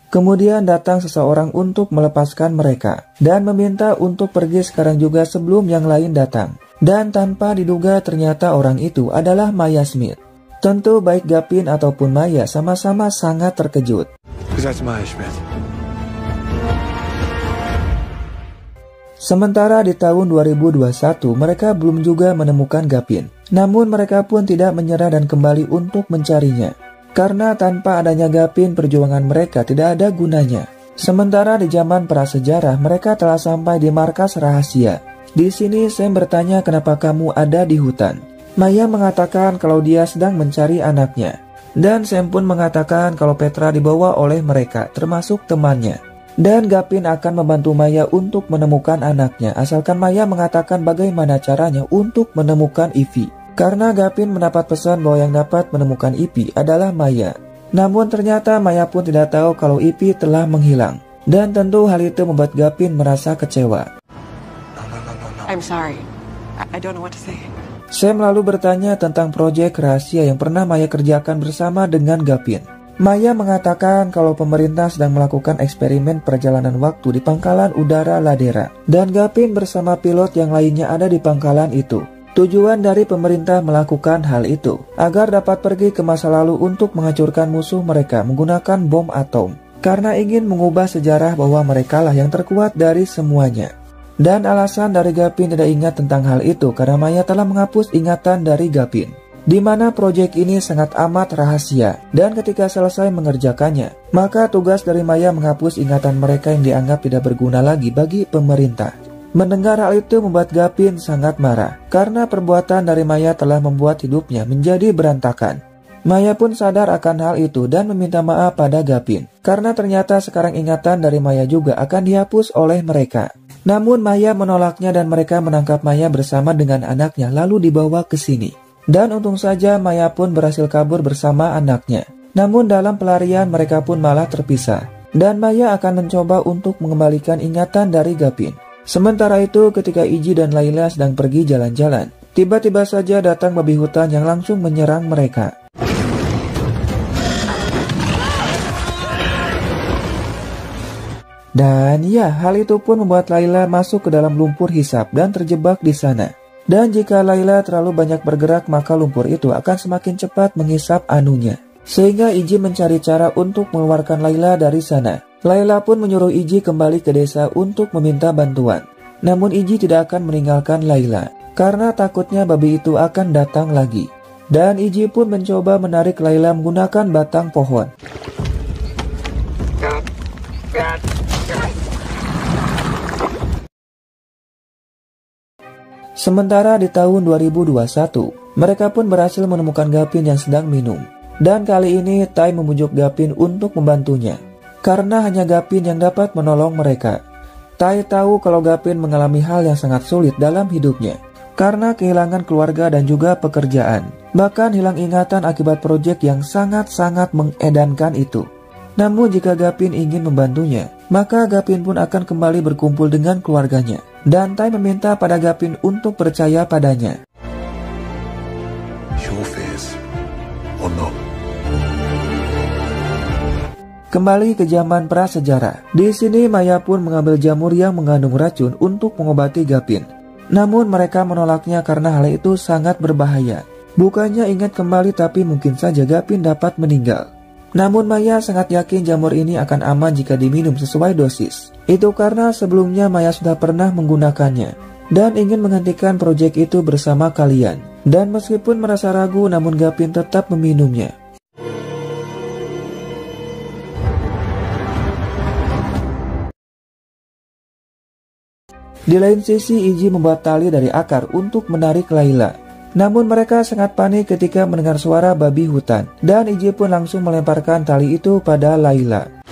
Kemudian datang seseorang untuk melepaskan mereka. Dan meminta untuk pergi sekarang juga sebelum yang lain datang. Dan tanpa diduga ternyata orang itu adalah Maya Smith. Tentu baik Gapin ataupun Maya sama-sama sangat terkejut. Sementara di tahun 2021 mereka belum juga menemukan Gapin. Namun mereka pun tidak menyerah dan kembali untuk mencarinya. Karena tanpa adanya Gapin perjuangan mereka tidak ada gunanya. Sementara di zaman prasejarah mereka telah sampai di markas rahasia. Di sini Sam bertanya kenapa kamu ada di hutan. Maya mengatakan kalau dia sedang mencari anaknya. Dan Sam pun mengatakan kalau Petra dibawa oleh mereka, termasuk temannya. Dan Gapin akan membantu Maya untuk menemukan anaknya, asalkan Maya mengatakan bagaimana caranya untuk menemukan Ivy. Karena Gapin mendapat pesan bahwa yang dapat menemukan Ivy adalah Maya. Namun ternyata Maya pun tidak tahu kalau Ivy telah menghilang. Dan tentu hal itu membuat Gapin merasa kecewa. I'm sorry. I don't know what to say. Sam lalu bertanya tentang proyek rahasia yang pernah Maya kerjakan bersama dengan Gapin. Maya mengatakan kalau pemerintah sedang melakukan eksperimen perjalanan waktu di pangkalan udara Ladera. Dan Gapin bersama pilot yang lainnya ada di pangkalan itu. Tujuan dari pemerintah melakukan hal itu agar dapat pergi ke masa lalu untuk menghancurkan musuh mereka menggunakan bom atom. Karena ingin mengubah sejarah bahwa merekalah yang terkuat dari semuanya. Dan alasan dari Gapin tidak ingat tentang hal itu karena Maya telah menghapus ingatan dari Gapin. Di mana proyek ini sangat amat rahasia. Dan ketika selesai mengerjakannya, maka tugas dari Maya menghapus ingatan mereka yang dianggap tidak berguna lagi bagi pemerintah. Mendengar hal itu membuat Gapin sangat marah. Karena perbuatan dari Maya telah membuat hidupnya menjadi berantakan. Maya pun sadar akan hal itu dan meminta maaf pada Gapin. Karena ternyata sekarang ingatan dari Maya juga akan dihapus oleh mereka. Namun Maya menolaknya dan mereka menangkap Maya bersama dengan anaknya lalu dibawa ke sini. Dan untung saja Maya pun berhasil kabur bersama anaknya. Namun dalam pelarian mereka pun malah terpisah. Dan Maya akan mencoba untuk mengembalikan ingatan dari Gapin. Sementara itu ketika Iji dan Layla sedang pergi jalan-jalan, tiba-tiba saja datang babi hutan yang langsung menyerang mereka. Dan ya, hal itu pun membuat Layla masuk ke dalam lumpur hisap dan terjebak di sana. Dan jika Layla terlalu banyak bergerak, maka lumpur itu akan semakin cepat menghisap anunya. Sehingga Iji mencari cara untuk mengeluarkan Layla dari sana. Layla pun menyuruh Iji kembali ke desa untuk meminta bantuan. Namun Iji tidak akan meninggalkan Layla, karena takutnya babi itu akan datang lagi. Dan Iji pun mencoba menarik Layla menggunakan batang pohon. Sementara di tahun 2021, mereka pun berhasil menemukan Gapin yang sedang minum. Dan kali ini Tai membujuk Gapin untuk membantunya. Karena hanya Gapin yang dapat menolong mereka. Tai tahu kalau Gapin mengalami hal yang sangat sulit dalam hidupnya. Karena kehilangan keluarga dan juga pekerjaan. Bahkan hilang ingatan akibat proyek yang sangat-sangat mengedankan itu. Namun jika Gapin ingin membantunya, maka Gapin pun akan kembali berkumpul dengan keluarganya. Dan Tai meminta pada Gapin untuk percaya padanya. Your fears are not Kembali ke zaman prasejarah. Di sini Maya pun mengambil jamur yang mengandung racun untuk mengobati Gavin. Namun mereka menolaknya karena hal itu sangat berbahaya. Bukannya ingat kembali, tapi mungkin saja Gavin dapat meninggal. Namun Maya sangat yakin jamur ini akan aman jika diminum sesuai dosis. Itu karena sebelumnya Maya sudah pernah menggunakannya dan ingin menghentikan proyek itu bersama kalian. Dan meskipun merasa ragu, namun Gavin tetap meminumnya. Di lain sisi, Iji membuat tali dari akar untuk menarik Layla. Namun mereka sangat panik ketika mendengar suara babi hutan, dan Iji pun langsung melemparkan tali itu pada Layla.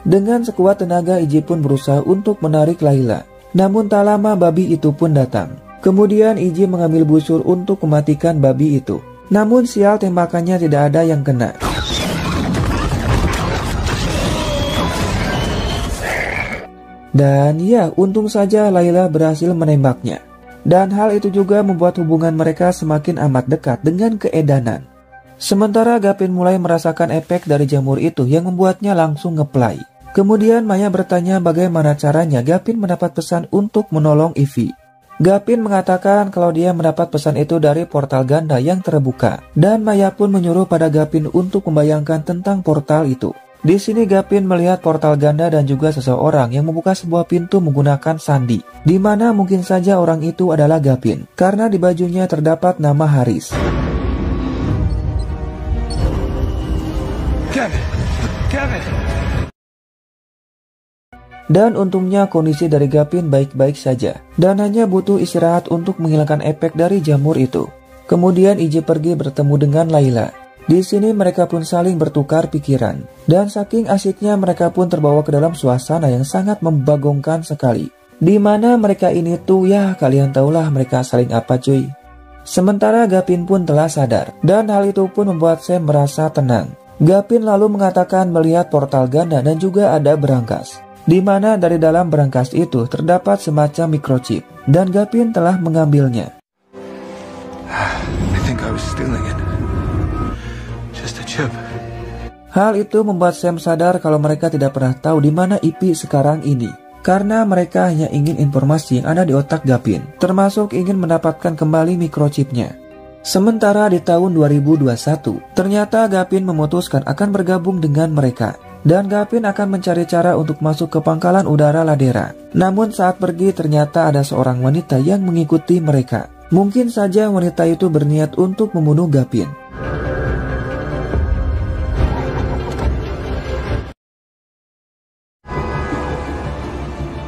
Dengan sekuat tenaga, Iji pun berusaha untuk menarik Layla. Namun tak lama babi itu pun datang. Kemudian Iji mengambil busur untuk mematikan babi itu. Namun sial, tembakannya tidak ada yang kena. Dan ya, untung saja Layla berhasil menembaknya. Dan hal itu juga membuat hubungan mereka semakin amat dekat dengan keedanan. Sementara Gavin mulai merasakan efek dari jamur itu yang membuatnya langsung ngeplay. Kemudian Maya bertanya bagaimana caranya Gavin mendapat pesan untuk menolong Ivy. Gavin mengatakan kalau dia mendapat pesan itu dari portal ganda yang terbuka. Dan Maya pun menyuruh pada Gavin untuk membayangkan tentang portal itu. Di sini Gavin melihat portal ganda dan juga seseorang yang membuka sebuah pintu menggunakan sandi, di mana mungkin saja orang itu adalah Gavin, karena di bajunya terdapat nama Haris. Gavin. Dan untungnya kondisi dari Gavin baik-baik saja, dan hanya butuh istirahat untuk menghilangkan efek dari jamur itu. Kemudian Iji pergi bertemu dengan Layla. Di sini mereka pun saling bertukar pikiran, dan saking asiknya mereka pun terbawa ke dalam suasana yang sangat membagongkan sekali. Di mana mereka ini tuh, ya kalian tahulah mereka saling apa cuy. Sementara Gavin pun telah sadar, dan hal itu pun membuat Sam merasa tenang. Gavin lalu mengatakan melihat portal ganda dan juga ada berangkas, di mana dari dalam berangkas itu terdapat semacam microchip, dan Gavin telah mengambilnya. I think I was stealing it. Hal itu membuat Sam sadar kalau mereka tidak pernah tahu di mana Ivy sekarang ini, karena mereka hanya ingin informasi yang ada di otak Gavin, termasuk ingin mendapatkan kembali microchipnya. Sementara di tahun 2021, ternyata Gavin memutuskan akan bergabung dengan mereka, dan Gavin akan mencari cara untuk masuk ke pangkalan udara Ladera. Namun saat pergi ternyata ada seorang wanita yang mengikuti mereka. Mungkin saja wanita itu berniat untuk membunuh Gavin.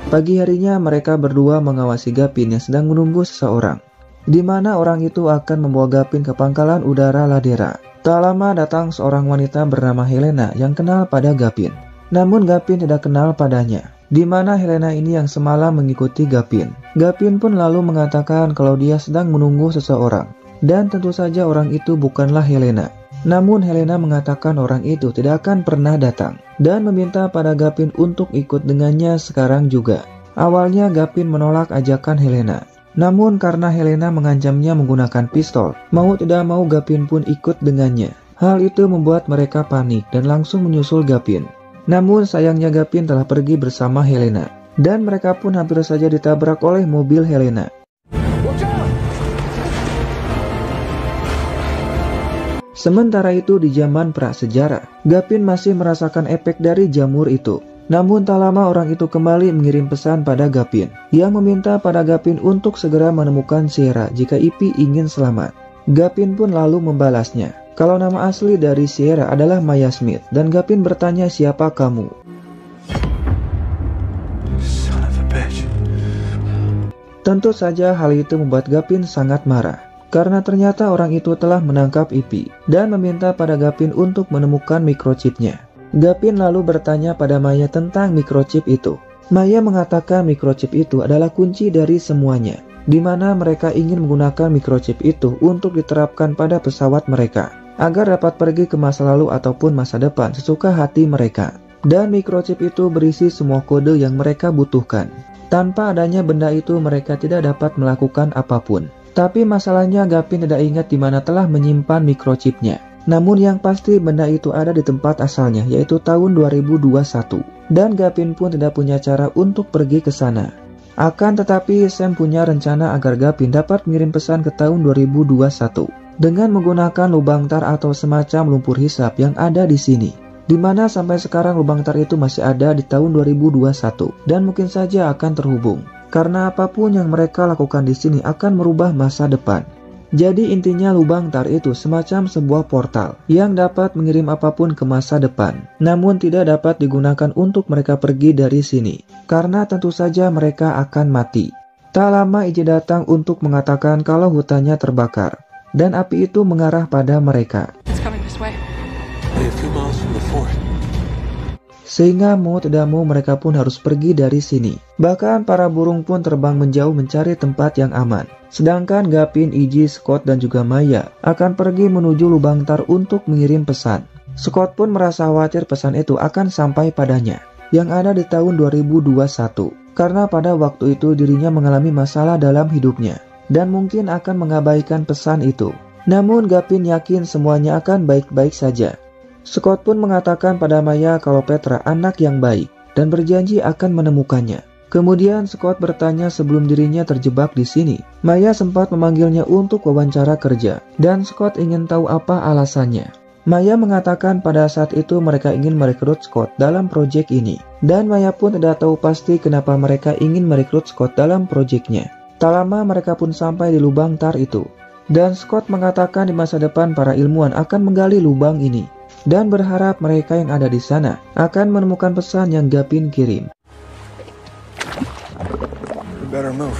Pagi harinya mereka berdua mengawasi Gavin yang sedang menunggu seseorang, di mana orang itu akan membawa Gavin ke pangkalan udara Ladera. Tak lama datang seorang wanita bernama Helena yang kenal pada Gavin. Namun Gavin tidak kenal padanya, di mana Helena ini yang semalam mengikuti Gavin. Gavin pun lalu mengatakan kalau dia sedang menunggu seseorang, dan tentu saja orang itu bukanlah Helena. Namun Helena mengatakan orang itu tidak akan pernah datang, dan meminta pada Gavin untuk ikut dengannya sekarang juga. Awalnya Gavin menolak ajakan Helena, namun karena Helena mengancamnya menggunakan pistol, mau tidak mau Gavin pun ikut dengannya. Hal itu membuat mereka panik dan langsung menyusul Gavin. Namun sayangnya Gavin telah pergi bersama Helena, dan mereka pun hampir saja ditabrak oleh mobil Helena. Sementara itu di zaman prasejarah, Gavin masih merasakan efek dari jamur itu. Namun tak lama orang itu kembali mengirim pesan pada Gavin, yang meminta pada Gavin untuk segera menemukan Sierra jika Ivy ingin selamat. Gavin pun lalu membalasnya, kalau nama asli dari Sierra adalah Maya Smith, dan Gavin bertanya siapa kamu. Son of a bitch. Tentu saja hal itu membuat Gavin sangat marah, karena ternyata orang itu telah menangkap Ivy dan meminta pada Gavin untuk menemukan microchipnya. Gavin lalu bertanya pada Maya tentang microchip itu. Maya mengatakan microchip itu adalah kunci dari semuanya, di mana mereka ingin menggunakan microchip itu untuk diterapkan pada pesawat mereka, agar dapat pergi ke masa lalu ataupun masa depan sesuka hati mereka. Dan microchip itu berisi semua kode yang mereka butuhkan. Tanpa adanya benda itu mereka tidak dapat melakukan apapun. Tapi masalahnya Gavin tidak ingat di mana telah menyimpan microchipnya. Namun yang pasti benda itu ada di tempat asalnya, yaitu tahun 2021. Dan Gavin pun tidak punya cara untuk pergi ke sana. Akan tetapi Sam punya rencana agar Gavin dapat mengirim pesan ke tahun 2021 dengan menggunakan lubang tar atau semacam lumpur hisap yang ada di sini. Dimana sampai sekarang lubang tar itu masih ada di tahun 2021 dan mungkin saja akan terhubung. Karena apapun yang mereka lakukan di sini akan merubah masa depan. Jadi intinya lubang tar itu semacam sebuah portal yang dapat mengirim apapun ke masa depan. Namun tidak dapat digunakan untuk mereka pergi dari sini. Karena tentu saja mereka akan mati. Tak lama Iji datang untuk mengatakan kalau hutannya terbakar. Dan api itu mengarah pada mereka. It's coming this way. Only a few miles from the fort. Sehingga mau tidak mau mereka pun harus pergi dari sini. Bahkan para burung pun terbang menjauh mencari tempat yang aman. Sedangkan Gavin, Iji, Scott dan juga Maya akan pergi menuju lubang tar untuk mengirim pesan. Scott pun merasa khawatir pesan itu akan sampai padanya yang ada di tahun 2021. Karena pada waktu itu dirinya mengalami masalah dalam hidupnya dan mungkin akan mengabaikan pesan itu. Namun Gavin yakin semuanya akan baik-baik saja. Scott pun mengatakan pada Maya kalau Petra anak yang baik dan berjanji akan menemukannya. Kemudian Scott bertanya sebelum dirinya terjebak di sini. Maya sempat memanggilnya untuk wawancara kerja dan Scott ingin tahu apa alasannya. Maya mengatakan pada saat itu mereka ingin merekrut Scott dalam proyek ini. Dan Maya pun tidak tahu pasti kenapa mereka ingin merekrut Scott dalam proyeknya. Tak lama mereka pun sampai di lubang tar itu. Dan Scott mengatakan di masa depan para ilmuwan akan menggali lubang ini. Dan berharap mereka yang ada di sana akan menemukan pesan yang Gavin kirim. We better move.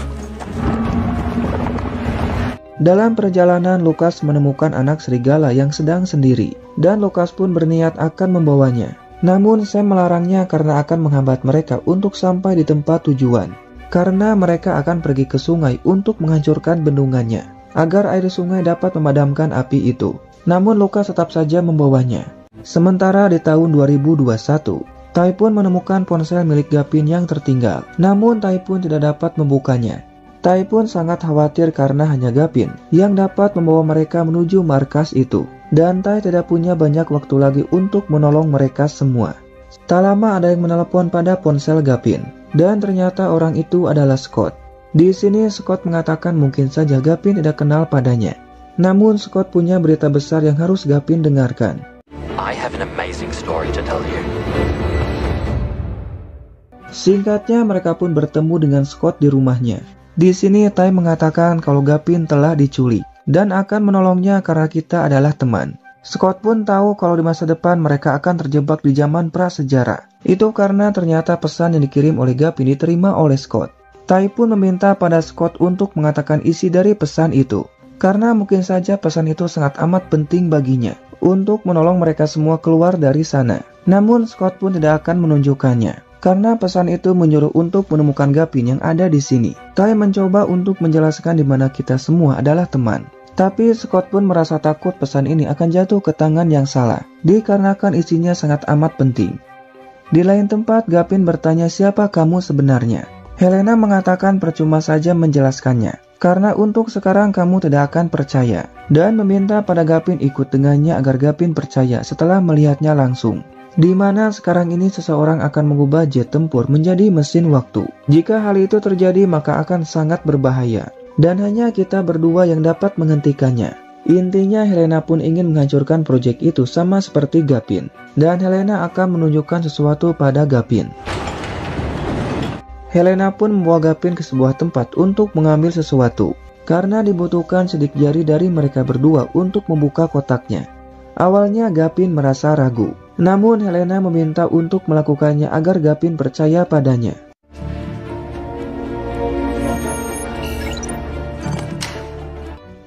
Dalam perjalanan, Lucas menemukan anak serigala yang sedang sendiri. Dan Lucas pun berniat akan membawanya. Namun Sam melarangnya karena akan menghambat mereka untuk sampai di tempat tujuan. Karena mereka akan pergi ke sungai untuk menghancurkan bendungannya, agar air sungai dapat memadamkan api itu. Namun Lucas tetap saja membawanya. Sementara di tahun 2021, Tai pun menemukan ponsel milik Gavin yang tertinggal. Namun Tai pun tidak dapat membukanya. Tai pun sangat khawatir karena hanya Gavin yang dapat membawa mereka menuju markas itu. Dan Tai tidak punya banyak waktu lagi untuk menolong mereka semua. Tak lama ada yang menelepon pada ponsel Gavin. Dan ternyata orang itu adalah Scott. Di sini Scott mengatakan mungkin saja Gavin tidak kenal padanya. Namun Scott punya berita besar yang harus Gavin dengarkan. I have an amazing story to tell you. Singkatnya mereka pun bertemu dengan Scott di rumahnya. Di sini Tai mengatakan kalau Gavin telah diculik dan akan menolongnya karena kita adalah teman. Scott pun tahu kalau di masa depan mereka akan terjebak di zaman prasejarah. Itu karena ternyata pesan yang dikirim oleh Gavin diterima oleh Scott. Tai pun meminta pada Scott untuk mengatakan isi dari pesan itu. Karena mungkin saja pesan itu sangat amat penting baginya untuk menolong mereka semua keluar dari sana. Namun Scott pun tidak akan menunjukkannya. Karena pesan itu menyuruh untuk menemukan Gavin yang ada di sini. Tai mencoba untuk menjelaskan di mana kita semua adalah teman. Tapi Scott pun merasa takut pesan ini akan jatuh ke tangan yang salah, dikarenakan isinya sangat amat penting. Di lain tempat, Gavin bertanya siapa kamu sebenarnya. Helena mengatakan percuma saja menjelaskannya, karena untuk sekarang kamu tidak akan percaya, dan meminta pada Gavin ikut dengannya agar Gavin percaya setelah melihatnya langsung. Di mana sekarang ini seseorang akan mengubah jet tempur menjadi mesin waktu. Jika hal itu terjadi maka akan sangat berbahaya. Dan hanya kita berdua yang dapat menghentikannya. Intinya Helena pun ingin menghancurkan proyek itu sama seperti Gavin. Dan Helena akan menunjukkan sesuatu pada Gavin. Helena pun membawa Gavin ke sebuah tempat untuk mengambil sesuatu. Karena dibutuhkan sidik jari dari mereka berdua untuk membuka kotaknya. Awalnya Gavin merasa ragu. Namun Helena meminta untuk melakukannya agar Gavin percaya padanya.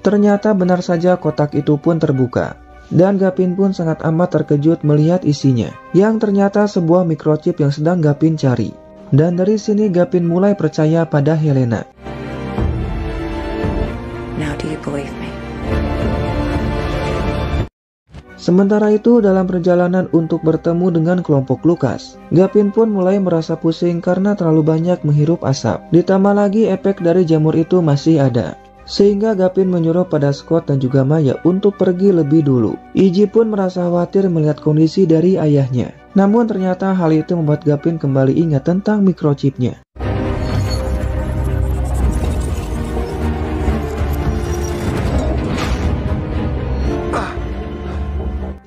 Ternyata benar saja kotak itu pun terbuka. Dan Gavin pun sangat amat terkejut melihat isinya. Yang ternyata sebuah microchip yang sedang Gavin cari. Dan dari sini Gavin mulai percaya pada Helena. Now do you believe me? Sementara itu dalam perjalanan untuk bertemu dengan kelompok Lucas, Gavin pun mulai merasa pusing karena terlalu banyak menghirup asap. Ditambah lagi efek dari jamur itu masih ada. Sehingga Gavin menyuruh pada Scott dan juga Maya untuk pergi lebih dulu. Iji pun merasa khawatir melihat kondisi dari ayahnya. Namun ternyata hal itu membuat Gavin kembali ingat tentang microchipnya.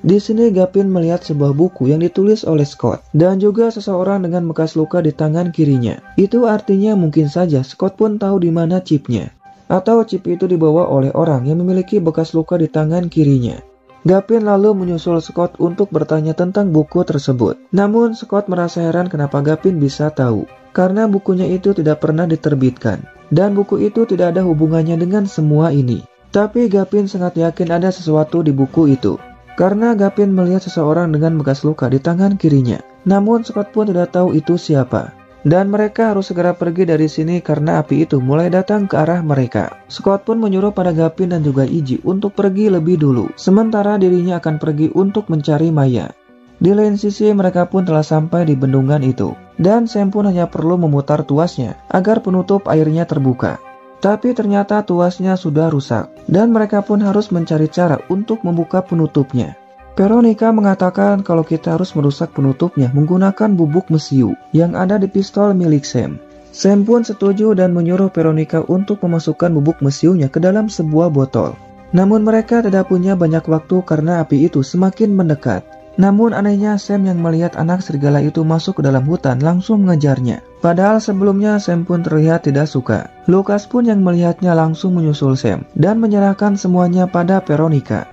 Di sini Gavin melihat sebuah buku yang ditulis oleh Scott dan juga seseorang dengan bekas luka di tangan kirinya. Itu artinya mungkin saja Scott pun tahu di mana chipnya. Atau chip itu dibawa oleh orang yang memiliki bekas luka di tangan kirinya. Gavin lalu menyusul Scott untuk bertanya tentang buku tersebut. Namun Scott merasa heran kenapa Gavin bisa tahu. Karena bukunya itu tidak pernah diterbitkan. Dan buku itu tidak ada hubungannya dengan semua ini. Tapi Gavin sangat yakin ada sesuatu di buku itu. Karena Gavin melihat seseorang dengan bekas luka di tangan kirinya. Namun Scott pun tidak tahu itu siapa. Dan mereka harus segera pergi dari sini karena api itu mulai datang ke arah mereka. Scott pun menyuruh pada Gavin dan juga Iji untuk pergi lebih dulu. Sementara dirinya akan pergi untuk mencari Maya. Di lain sisi mereka pun telah sampai di bendungan itu. Dan Sam pun hanya perlu memutar tuasnya agar penutup airnya terbuka. Tapi ternyata tuasnya sudah rusak. Dan mereka pun harus mencari cara untuk membuka penutupnya. Veronica mengatakan kalau kita harus merusak penutupnya menggunakan bubuk mesiu yang ada di pistol milik Sam. Sam pun setuju dan menyuruh Veronica untuk memasukkan bubuk mesiunya ke dalam sebuah botol. Namun mereka tidak punya banyak waktu karena api itu semakin mendekat. Namun anehnya Sam yang melihat anak serigala itu masuk ke dalam hutan langsung mengejarnya. Padahal sebelumnya Sam pun terlihat tidak suka. Lucas pun yang melihatnya langsung menyusul Sam dan menyerahkan semuanya pada Veronica.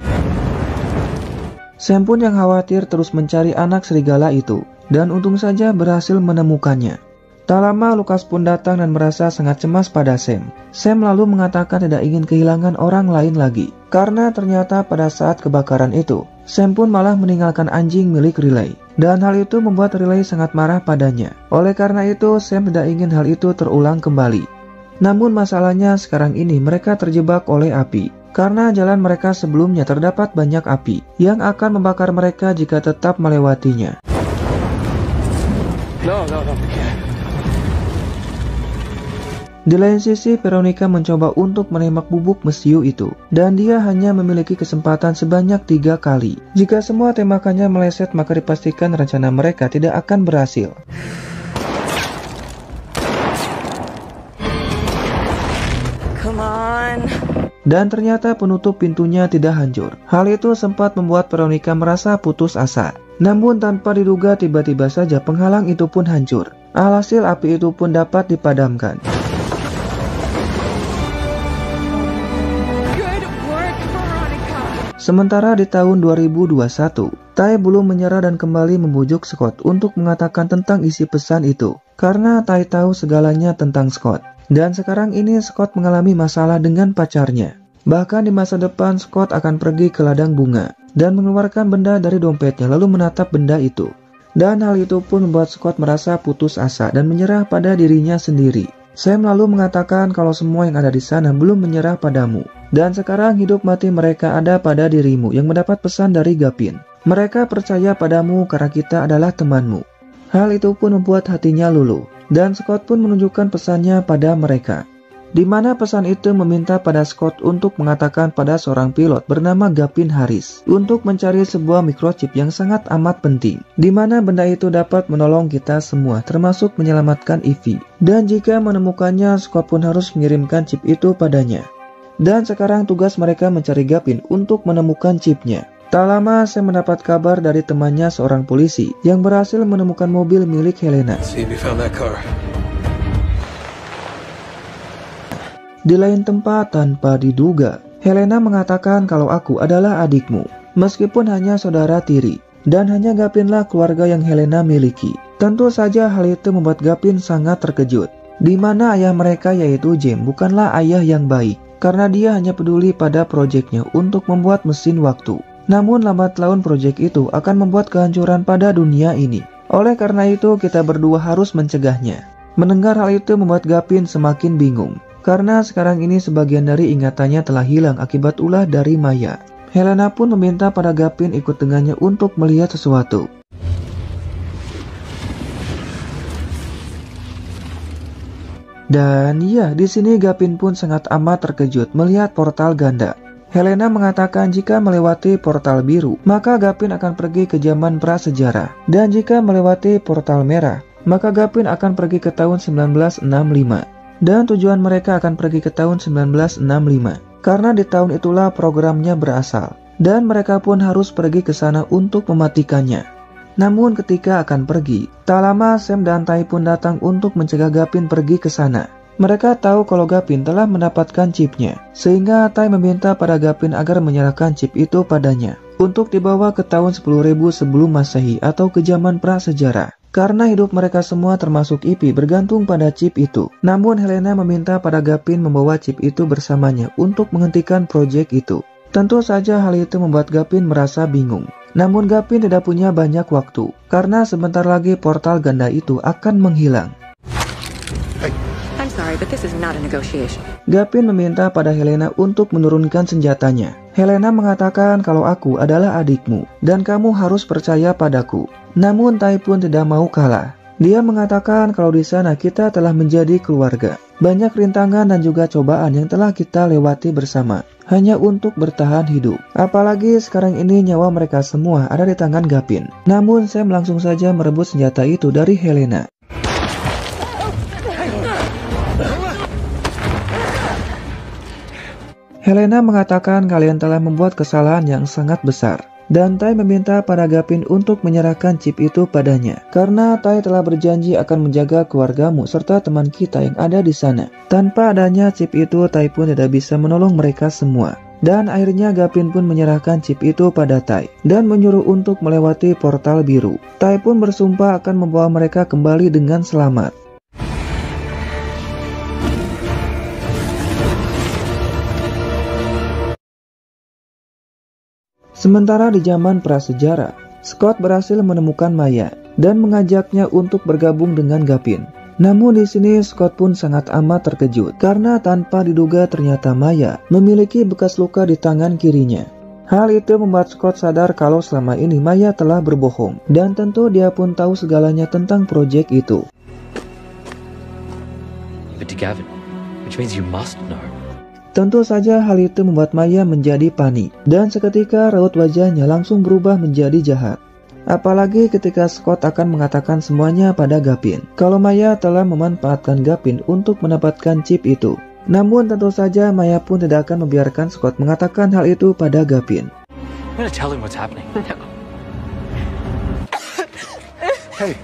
Sam pun yang khawatir terus mencari anak serigala itu, dan untung saja berhasil menemukannya. Tak lama Lucas pun datang dan merasa sangat cemas pada Sam. Sam lalu mengatakan tidak ingin kehilangan orang lain lagi, karena ternyata pada saat kebakaran itu, Sam pun malah meninggalkan anjing milik Riley. Dan hal itu membuat Riley sangat marah padanya. Oleh karena itu, Sam tidak ingin hal itu terulang kembali. Namun masalahnya sekarang ini mereka terjebak oleh api. Karena jalan mereka sebelumnya terdapat banyak api yang akan membakar mereka jika tetap melewatinya. No. Di lain sisi, Veronica mencoba untuk menembak bubuk mesiu itu, dan dia hanya memiliki kesempatan sebanyak 3 kali. Jika semua tembakannya meleset, maka dipastikan rencana mereka tidak akan berhasil. Come on. Dan ternyata penutup pintunya tidak hancur. Hal itu sempat membuat Veronica merasa putus asa. Namun tanpa diduga tiba-tiba saja penghalang itu pun hancur. Alhasil api itu pun dapat dipadamkan. Good work, Veronica. Sementara di tahun 2021, Tai belum menyerah dan kembali membujuk Scott untuk mengatakan tentang isi pesan itu. Karena Tai tahu segalanya tentang Scott. Dan sekarang ini Scott mengalami masalah dengan pacarnya. Bahkan di masa depan Scott akan pergi ke ladang bunga dan mengeluarkan benda dari dompetnya lalu menatap benda itu. Dan hal itu pun membuat Scott merasa putus asa dan menyerah pada dirinya sendiri. Sam lalu mengatakan kalau semua yang ada di sana belum menyerah padamu. Dan sekarang hidup mati mereka ada pada dirimu yang mendapat pesan dari Gavin. Mereka percaya padamu karena kita adalah temanmu. Hal itu pun membuat hatinya luluh. Dan Scott pun menunjukkan pesannya pada mereka. Di mana pesan itu meminta pada Scott untuk mengatakan pada seorang pilot bernama Gavin Harris untuk mencari sebuah microchip yang sangat amat penting. Di mana benda itu dapat menolong kita semua termasuk menyelamatkan Evie. Dan jika menemukannya, Scott pun harus mengirimkan chip itu padanya. Dan sekarang tugas mereka mencari Gavin untuk menemukan chipnya. Tak lama saya mendapat kabar dari temannya seorang polisi yang berhasil menemukan mobil milik Helena. Di lain tempat tanpa diduga, Helena mengatakan kalau aku adalah adikmu, meskipun hanya saudara tiri, dan hanya Gavinlah keluarga yang Helena miliki. Tentu saja hal itu membuat Gavin sangat terkejut, di mana ayah mereka yaitu James bukanlah ayah yang baik, karena dia hanya peduli pada proyeknya untuk membuat mesin waktu. Namun lambat laun proyek itu akan membuat kehancuran pada dunia ini. Oleh karena itu kita berdua harus mencegahnya. Mendengar hal itu membuat Gavin semakin bingung. Karena sekarang ini sebagian dari ingatannya telah hilang akibat ulah dari Maya. Helena pun meminta pada Gavin ikut dengannya untuk melihat sesuatu. Dan iya, di sini Gavin pun sangat amat terkejut melihat portal ganda. Helena mengatakan jika melewati portal biru, maka Gavin akan pergi ke zaman prasejarah. Dan jika melewati portal merah, maka Gavin akan pergi ke tahun 1965. Dan tujuan mereka akan pergi ke tahun 1965. Karena di tahun itulah programnya berasal. Dan mereka pun harus pergi ke sana untuk mematikannya. Namun ketika akan pergi, tak lama Sam dan Tai pun datang untuk mencegah Gavin pergi ke sana. Mereka tahu kalau Gavin telah mendapatkan chipnya, sehingga Tai meminta pada Gavin agar menyerahkan chip itu padanya untuk dibawa ke tahun 10.000 sebelum Masehi atau ke zaman prasejarah. Karena hidup mereka semua termasuk Ivy bergantung pada chip itu. Namun Helena meminta pada Gavin membawa chip itu bersamanya untuk menghentikan proyek itu. Tentu saja hal itu membuat Gavin merasa bingung. Namun Gavin tidak punya banyak waktu, karena sebentar lagi portal ganda itu akan menghilang. I'm sorry, but this is not a negotiation. Gavin meminta pada Helena untuk menurunkan senjatanya. Helena mengatakan kalau aku adalah adikmu, dan kamu harus percaya padaku. Namun Tai pun tidak mau kalah. Dia mengatakan kalau di sana kita telah menjadi keluarga. Banyak rintangan dan juga cobaan yang telah kita lewati bersama, hanya untuk bertahan hidup. Apalagi sekarang ini nyawa mereka semua ada di tangan Gavin. Namun Sam langsung saja merebut senjata itu dari Helena. Helena mengatakan kalian telah membuat kesalahan yang sangat besar. Dan Tai meminta pada Gavin untuk menyerahkan chip itu padanya. Karena Tai telah berjanji akan menjaga keluargamu serta teman kita yang ada di sana. Tanpa adanya chip itu, Tai pun tidak bisa menolong mereka semua. Dan akhirnya Gavin pun menyerahkan chip itu pada Tai dan menyuruh untuk melewati portal biru. Tai pun bersumpah akan membawa mereka kembali dengan selamat. Sementara di zaman prasejarah, Scott berhasil menemukan Maya dan mengajaknya untuk bergabung dengan Gavin. Namun di sini Scott pun sangat amat terkejut karena tanpa diduga ternyata Maya memiliki bekas luka di tangan kirinya. Hal itu membuat Scott sadar kalau selama ini Maya telah berbohong dan tentu dia pun tahu segalanya tentang proyek itu. But to Gavin, which means you must know. Tentu saja hal itu membuat Maya menjadi panik, dan seketika raut wajahnya langsung berubah menjadi jahat. Apalagi ketika Scott akan mengatakan semuanya pada Gavin, kalau Maya telah memanfaatkan Gavin untuk mendapatkan chip itu. Namun tentu saja Maya pun tidak akan membiarkan Scott mengatakan hal itu pada Gavin. I'm gonna tell him what's happening. Hey,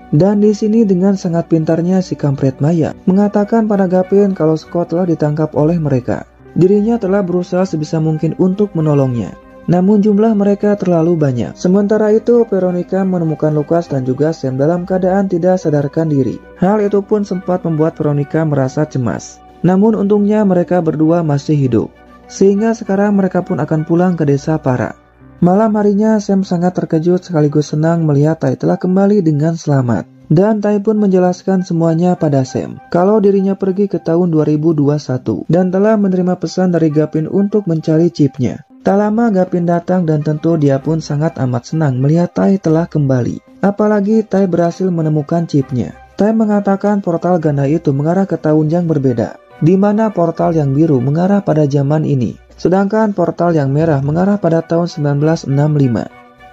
Dan di sini dengan sangat pintarnya si kampret Maya mengatakan pada Gavin kalau Scott telah ditangkap oleh mereka. Dirinya telah berusaha sebisa mungkin untuk menolongnya. Namun jumlah mereka terlalu banyak. Sementara itu Veronica menemukan Lucas dan juga Sam dalam keadaan tidak sadarkan diri. Hal itu pun sempat membuat Veronica merasa cemas. Namun untungnya mereka berdua masih hidup. Sehingga sekarang mereka pun akan pulang ke desa Para. Malam harinya Sam sangat terkejut sekaligus senang melihat Tai telah kembali dengan selamat. Dan Tai pun menjelaskan semuanya pada Sam kalau dirinya pergi ke tahun 2021 dan telah menerima pesan dari Gavin untuk mencari chipnya. Tak lama Gavin datang dan tentu dia pun sangat amat senang melihat Tai telah kembali. Apalagi Tai berhasil menemukan chipnya. Tai mengatakan portal ganda itu mengarah ke tahun yang berbeda, di mana portal yang biru mengarah pada zaman ini. Sedangkan portal yang merah mengarah pada tahun 1965.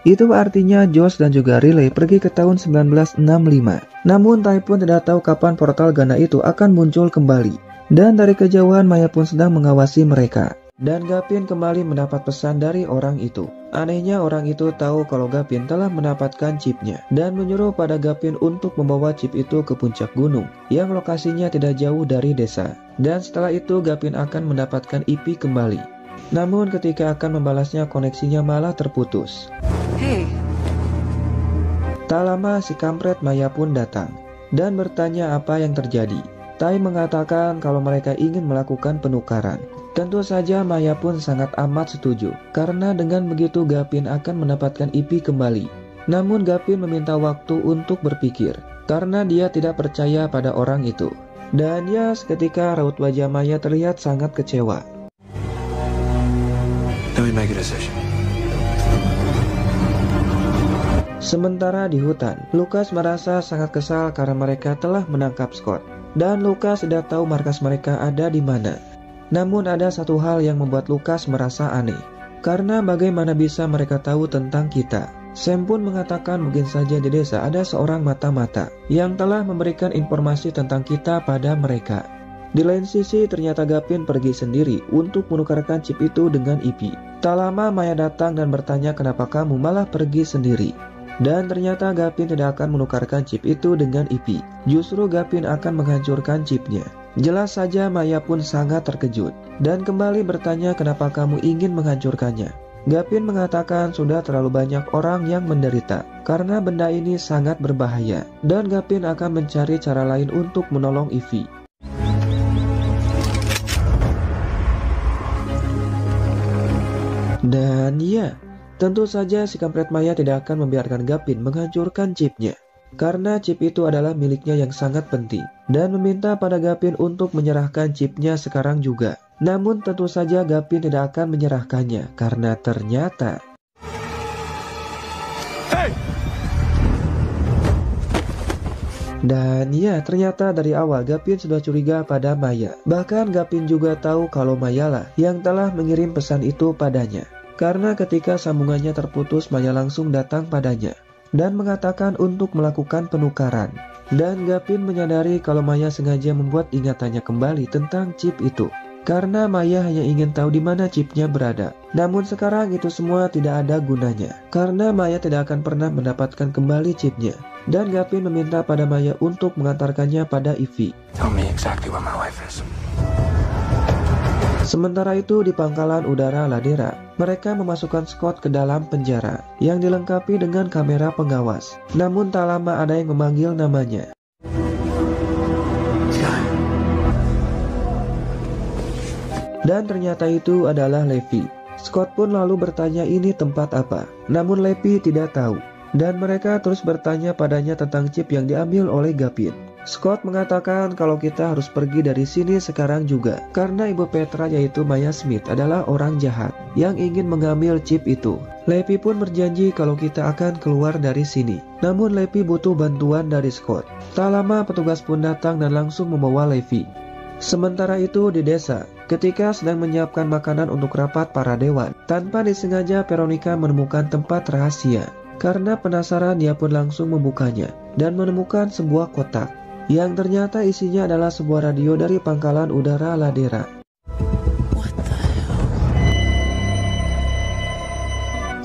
Itu artinya Josh dan juga Riley pergi ke tahun 1965. Namun Tai pun tidak tahu kapan portal ganda itu akan muncul kembali. Dan dari kejauhan Maya pun sedang mengawasi mereka. Dan Gavin kembali mendapat pesan dari orang itu. Anehnya orang itu tahu kalau Gavin telah mendapatkan chipnya dan menyuruh pada Gavin untuk membawa chip itu ke puncak gunung yang lokasinya tidak jauh dari desa. Dan setelah itu Gavin akan mendapatkan Ivy kembali. Namun ketika akan membalasnya koneksinya malah terputus. Hey. Tak lama si kampret Maya pun datang dan bertanya apa yang terjadi. Tai mengatakan kalau mereka ingin melakukan penukaran. Tentu saja Maya pun sangat amat setuju karena dengan begitu Gavin akan mendapatkan Ivy kembali. Namun Gavin meminta waktu untuk berpikir karena dia tidak percaya pada orang itu. Dan ya seketika raut wajah Maya terlihat sangat kecewa. let me make a decision. Sementara di hutan, Lucas merasa sangat kesal karena mereka telah menangkap Scott. dan Lucas tidak tahu markas mereka ada di mana. Namun ada satu hal yang membuat Lucas merasa aneh, karena bagaimana bisa mereka tahu tentang kita? Sam pun mengatakan mungkin saja di desa ada seorang mata-mata yang telah memberikan informasi tentang kita pada mereka. Di lain sisi ternyata Gavin pergi sendiri untuk menukarkan chip itu dengan Ivy. Tak lama Maya datang dan bertanya kenapa kamu malah pergi sendiri. Dan ternyata Gavin tidak akan menukarkan chip itu dengan Ivy. Justru Gavin akan menghancurkan chipnya. Jelas saja Maya pun sangat terkejut dan kembali bertanya kenapa kamu ingin menghancurkannya. Gavin mengatakan sudah terlalu banyak orang yang menderita karena benda ini sangat berbahaya dan Gavin akan mencari cara lain untuk menolong Ivy. Dan ya, tentu saja si kampret Maya tidak akan membiarkan Gavin menghancurkan chipnya karena chip itu adalah miliknya yang sangat penting dan meminta pada Gavin untuk menyerahkan chipnya sekarang juga. Namun tentu saja Gavin tidak akan menyerahkannya karena ternyata Dan ya, ternyata dari awal Gavin sudah curiga pada Maya. Bahkan Gavin juga tahu kalau Maya lah yang telah mengirim pesan itu padanya. Karena ketika sambungannya terputus, Maya langsung datang padanya dan mengatakan untuk melakukan penukaran. Dan Gavin menyadari kalau Maya sengaja membuat ingatannya kembali tentang chip itu. Karena Maya hanya ingin tahu di mana chipnya berada. Namun sekarang itu semua tidak ada gunanya. Karena Maya tidak akan pernah mendapatkan kembali chipnya. Dan Gavin meminta pada Maya untuk mengantarkannya pada Ivy. Tell me exactly where my wife is. Sementara itu di pangkalan udara Ladera, mereka memasukkan Scott ke dalam penjara yang dilengkapi dengan kamera pengawas. Namun tak lama ada yang memanggil namanya. Dan ternyata itu adalah Levi. Scott pun lalu bertanya ini tempat apa. Namun Levi tidak tahu. Dan mereka terus bertanya padanya tentang chip yang diambil oleh Gavin. Scott mengatakan kalau kita harus pergi dari sini sekarang juga. Karena ibu Petra yaitu Maya Smith adalah orang jahat yang ingin mengambil chip itu. Levi pun berjanji kalau kita akan keluar dari sini. Namun Levi butuh bantuan dari Scott. Tak lama petugas pun datang dan langsung membawa Levi. Sementara itu di desa, ketika sedang menyiapkan makanan untuk rapat para dewan, tanpa disengaja Veronica menemukan tempat rahasia. Karena penasaran dia pun langsung membukanya dan menemukan sebuah kotak yang ternyata isinya adalah sebuah radio dari pangkalan udara Ladera.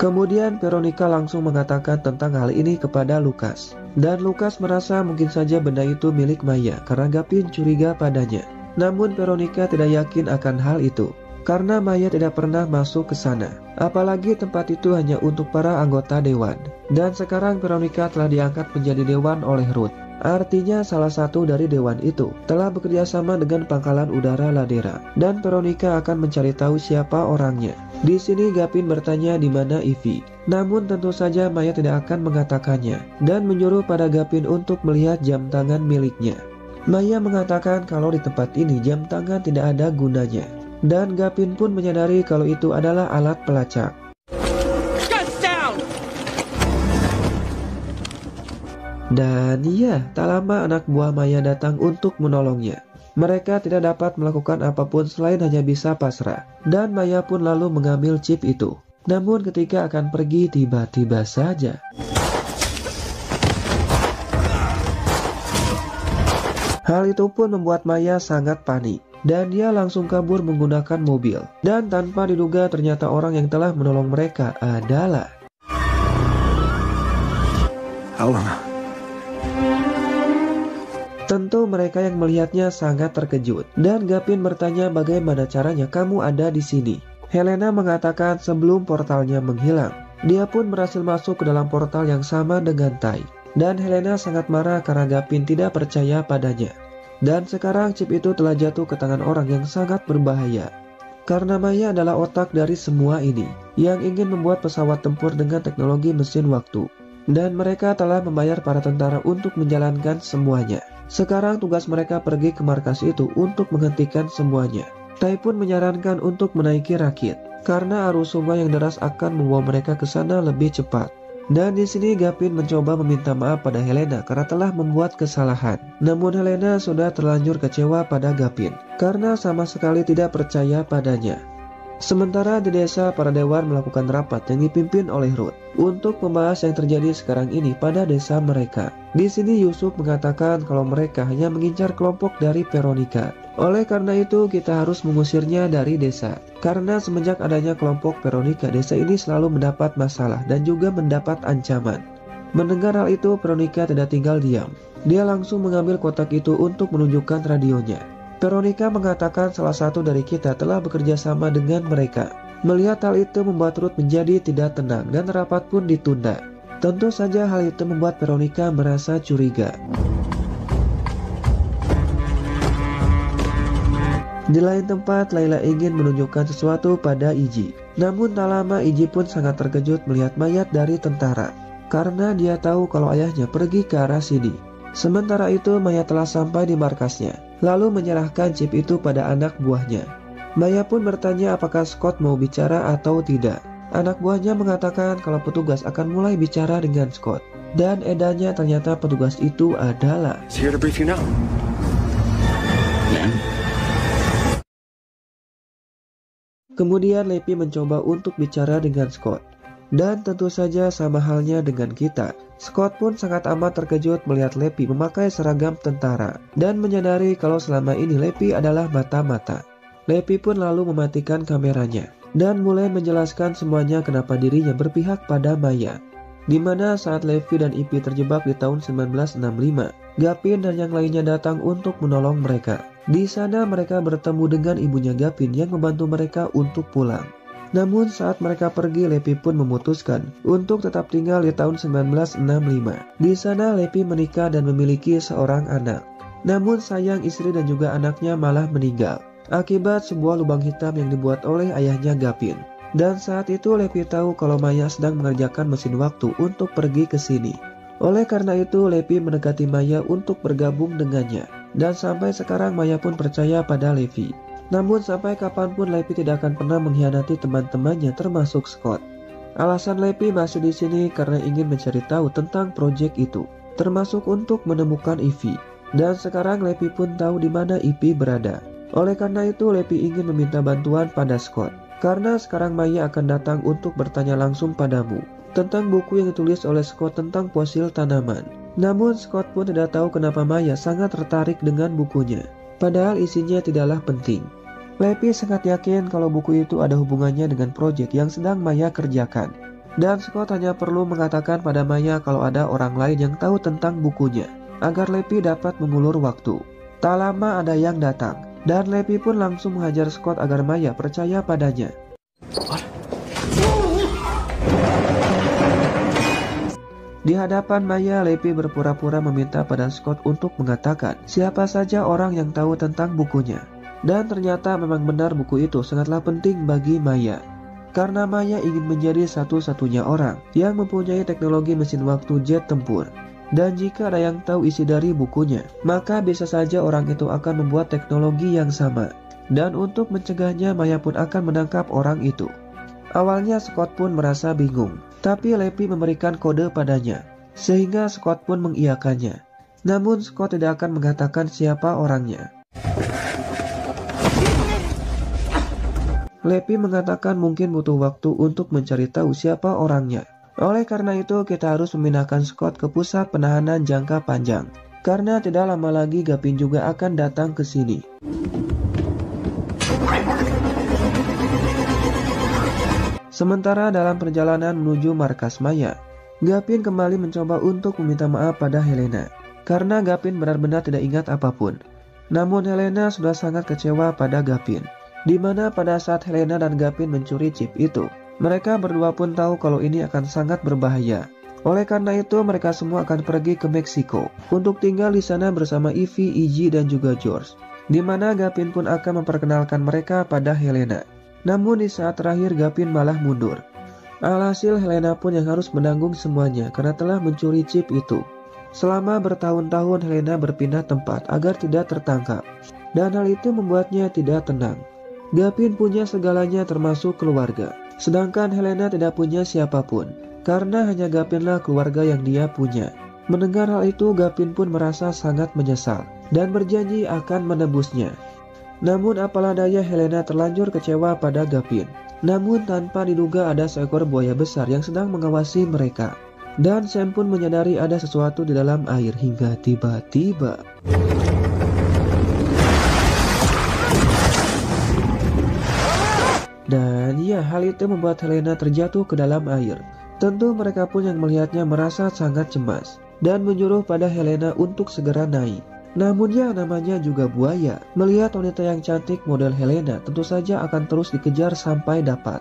Kemudian Veronica langsung mengatakan tentang hal ini kepada Lucas. Dan Lucas merasa mungkin saja benda itu milik Maya karena Gavin curiga padanya. Namun Veronica tidak yakin akan hal itu karena Maya tidak pernah masuk ke sana. Apalagi tempat itu hanya untuk para anggota dewan. Dan sekarang Veronica telah diangkat menjadi dewan oleh Ruth. Artinya salah satu dari dewan itu telah bekerja sama dengan pangkalan udara Ladera. Dan Veronica akan mencari tahu siapa orangnya. Di sini Gavin bertanya di mana Ivy. Namun tentu saja Maya tidak akan mengatakannya dan menyuruh pada Gavin untuk melihat jam tangan miliknya. Maya mengatakan kalau di tempat ini jam tangan tidak ada gunanya. Dan Gavin pun menyadari kalau itu adalah alat pelacak. Dan iya, tak lama anak buah Maya datang untuk menolongnya. Mereka tidak dapat melakukan apapun selain hanya bisa pasrah. Dan Maya pun lalu mengambil chip itu. Namun ketika akan pergi tiba-tiba saja hal itu pun membuat Maya sangat panik. Dan dia langsung kabur menggunakan mobil. Dan tanpa diduga ternyata orang yang telah menolong mereka adalah Helena. Tentu mereka yang melihatnya sangat terkejut. Dan Gavin bertanya bagaimana caranya kamu ada di sini. Helena mengatakan sebelum portalnya menghilang, dia pun berhasil masuk ke dalam portal yang sama dengan Tai. Dan Helena sangat marah karena Gavin tidak percaya padanya. Dan sekarang chip itu telah jatuh ke tangan orang yang sangat berbahaya. Karena Maya adalah otak dari semua ini, yang ingin membuat pesawat tempur dengan teknologi mesin waktu. Dan mereka telah membayar para tentara untuk menjalankan semuanya. Sekarang tugas mereka pergi ke markas itu untuk menghentikan semuanya. Tai pun menyarankan untuk menaiki rakit, karena arus sungai yang deras akan membawa mereka ke sana lebih cepat. Dan di sini Gavin mencoba meminta maaf pada Helena karena telah membuat kesalahan. Namun Helena sudah terlanjur kecewa pada Gavin karena sama sekali tidak percaya padanya. Sementara di desa, para dewan melakukan rapat yang dipimpin oleh Ruth untuk membahas yang terjadi sekarang ini pada desa mereka. Di sini Yusuf mengatakan kalau mereka hanya mengincar kelompok dari Veronica. Oleh karena itu kita harus mengusirnya dari desa. Karena semenjak adanya kelompok Veronica, desa ini selalu mendapat masalah dan juga mendapat ancaman. Mendengar hal itu, Veronica tidak tinggal diam. Dia langsung mengambil kotak itu untuk menunjukkan radionya. Veronica mengatakan salah satu dari kita telah bekerja sama dengan mereka. Melihat hal itu membuat Ruth menjadi tidak tenang dan rapat pun ditunda. Tentu saja hal itu membuat Veronica merasa curiga. Di lain tempat, Layla ingin menunjukkan sesuatu pada Iji. Namun tak lama Iji pun sangat terkejut melihat mayat dari tentara. Karena dia tahu kalau ayahnya pergi ke arah sini. Sementara itu Maya telah sampai di markasnya, lalu menyerahkan chip itu pada anak buahnya. Maya pun bertanya apakah Scott mau bicara atau tidak. Anak buahnya mengatakan kalau petugas akan mulai bicara dengan Scott. Dan edanya ternyata petugas itu adalah Here to brief you now. Kemudian Lepi mencoba untuk bicara dengan Scott. Dan tentu saja sama halnya dengan kita, Scott pun sangat amat terkejut melihat Lepi memakai seragam tentara dan menyadari kalau selama ini Lepi adalah mata-mata. Lepi pun lalu mematikan kameranya dan mulai menjelaskan semuanya kenapa dirinya berpihak pada Maya. Dimana saat Levi dan Ipy terjebak di tahun 1965, Gavin dan yang lainnya datang untuk menolong mereka. Di sana mereka bertemu dengan ibunya Gavin yang membantu mereka untuk pulang. Namun saat mereka pergi, Lepi pun memutuskan untuk tetap tinggal di tahun 1965. Di sana Lepi menikah dan memiliki seorang anak. Namun sayang istri dan juga anaknya malah meninggal akibat sebuah lubang hitam yang dibuat oleh ayahnya Gavin. Dan saat itu Lepi tahu kalau Maya sedang mengerjakan mesin waktu untuk pergi ke sini. Oleh karena itu Lepi mendekati Maya untuk bergabung dengannya. Dan sampai sekarang Maya pun percaya pada Levi. Namun sampai kapanpun Lepi tidak akan pernah mengkhianati teman-temannya termasuk Scott. Alasan Lepi masih di sini karena ingin mencari tahu tentang proyek itu, termasuk untuk menemukan Ivy. Dan sekarang Lepi pun tahu di mana Ivy berada. Oleh karena itu Lepi ingin meminta bantuan pada Scott. Karena sekarang Maya akan datang untuk bertanya langsung padamu tentang buku yang ditulis oleh Scott tentang fosil tanaman. Namun Scott pun tidak tahu kenapa Maya sangat tertarik dengan bukunya. Padahal isinya tidaklah penting. Lepi sangat yakin kalau buku itu ada hubungannya dengan proyek yang sedang Maya kerjakan. Dan Scott hanya perlu mengatakan pada Maya kalau ada orang lain yang tahu tentang bukunya, agar Lepi dapat mengulur waktu. Tak lama ada yang datang, dan Lepi pun langsung menghajar Scott agar Maya percaya padanya. What? Di hadapan Maya, Lepi berpura-pura meminta pada Scott untuk mengatakan siapa saja orang yang tahu tentang bukunya. Dan ternyata memang benar buku itu sangatlah penting bagi Maya. Karena Maya ingin menjadi satu-satunya orang yang mempunyai teknologi mesin waktu jet tempur. Dan jika ada yang tahu isi dari bukunya, maka bisa saja orang itu akan membuat teknologi yang sama. Dan untuk mencegahnya, Maya pun akan menangkap orang itu. Awalnya Scott pun merasa bingung, tapi Lepi memberikan kode padanya, sehingga Scott pun mengiyakannya. Namun Scott tidak akan mengatakan siapa orangnya. Lepi mengatakan mungkin butuh waktu untuk mencari tahu siapa orangnya. Oleh karena itu kita harus memindahkan Scott ke pusat penahanan jangka panjang. Karena tidak lama lagi Gavin juga akan datang ke sini. Sementara dalam perjalanan menuju markas Maya, Gavin kembali mencoba untuk meminta maaf pada Helena. Karena Gavin benar-benar tidak ingat apapun. Namun Helena sudah sangat kecewa pada Gavin. Di mana pada saat Helena dan Gavin mencuri chip itu, mereka berdua pun tahu kalau ini akan sangat berbahaya. Oleh karena itu mereka semua akan pergi ke Meksiko untuk tinggal di sana bersama Ivy, Iji dan juga George. Di mana Gavin pun akan memperkenalkan mereka pada Helena. Namun di saat terakhir Gavin malah mundur. Alhasil Helena pun yang harus menanggung semuanya karena telah mencuri chip itu. Selama bertahun-tahun Helena berpindah tempat agar tidak tertangkap. Dan hal itu membuatnya tidak tenang. Gavin punya segalanya termasuk keluarga, sedangkan Helena tidak punya siapapun. karena hanya Gavinlah keluarga yang dia punya. Mendengar hal itu, Gavin pun merasa sangat menyesal dan berjanji akan menebusnya. Namun apalah daya, Helena terlanjur kecewa pada Gavin. Namun tanpa diduga ada seekor buaya besar yang sedang mengawasi mereka. Dan Sam pun menyadari ada sesuatu di dalam air hingga tiba-tiba dan ya, hal itu membuat Helena terjatuh ke dalam air. Tentu mereka pun yang melihatnya merasa sangat cemas dan menyuruh pada Helena untuk segera naik. Namun ya, namanya juga buaya. Melihat wanita yang cantik model Helena, tentu saja akan terus dikejar sampai dapat.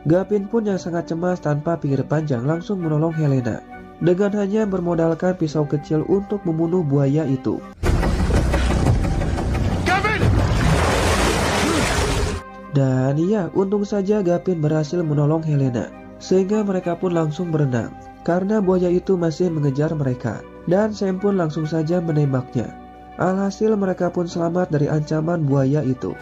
Gavin pun yang sangat cemas tanpa pikir panjang langsung menolong Helena dengan hanya bermodalkan pisau kecil untuk membunuh buaya itu. Dan iya, untung saja Gavin berhasil menolong Helena, sehingga mereka pun langsung berenang, karena buaya itu masih mengejar mereka, dan Sam pun langsung saja menembaknya. Alhasil mereka pun selamat dari ancaman buaya itu.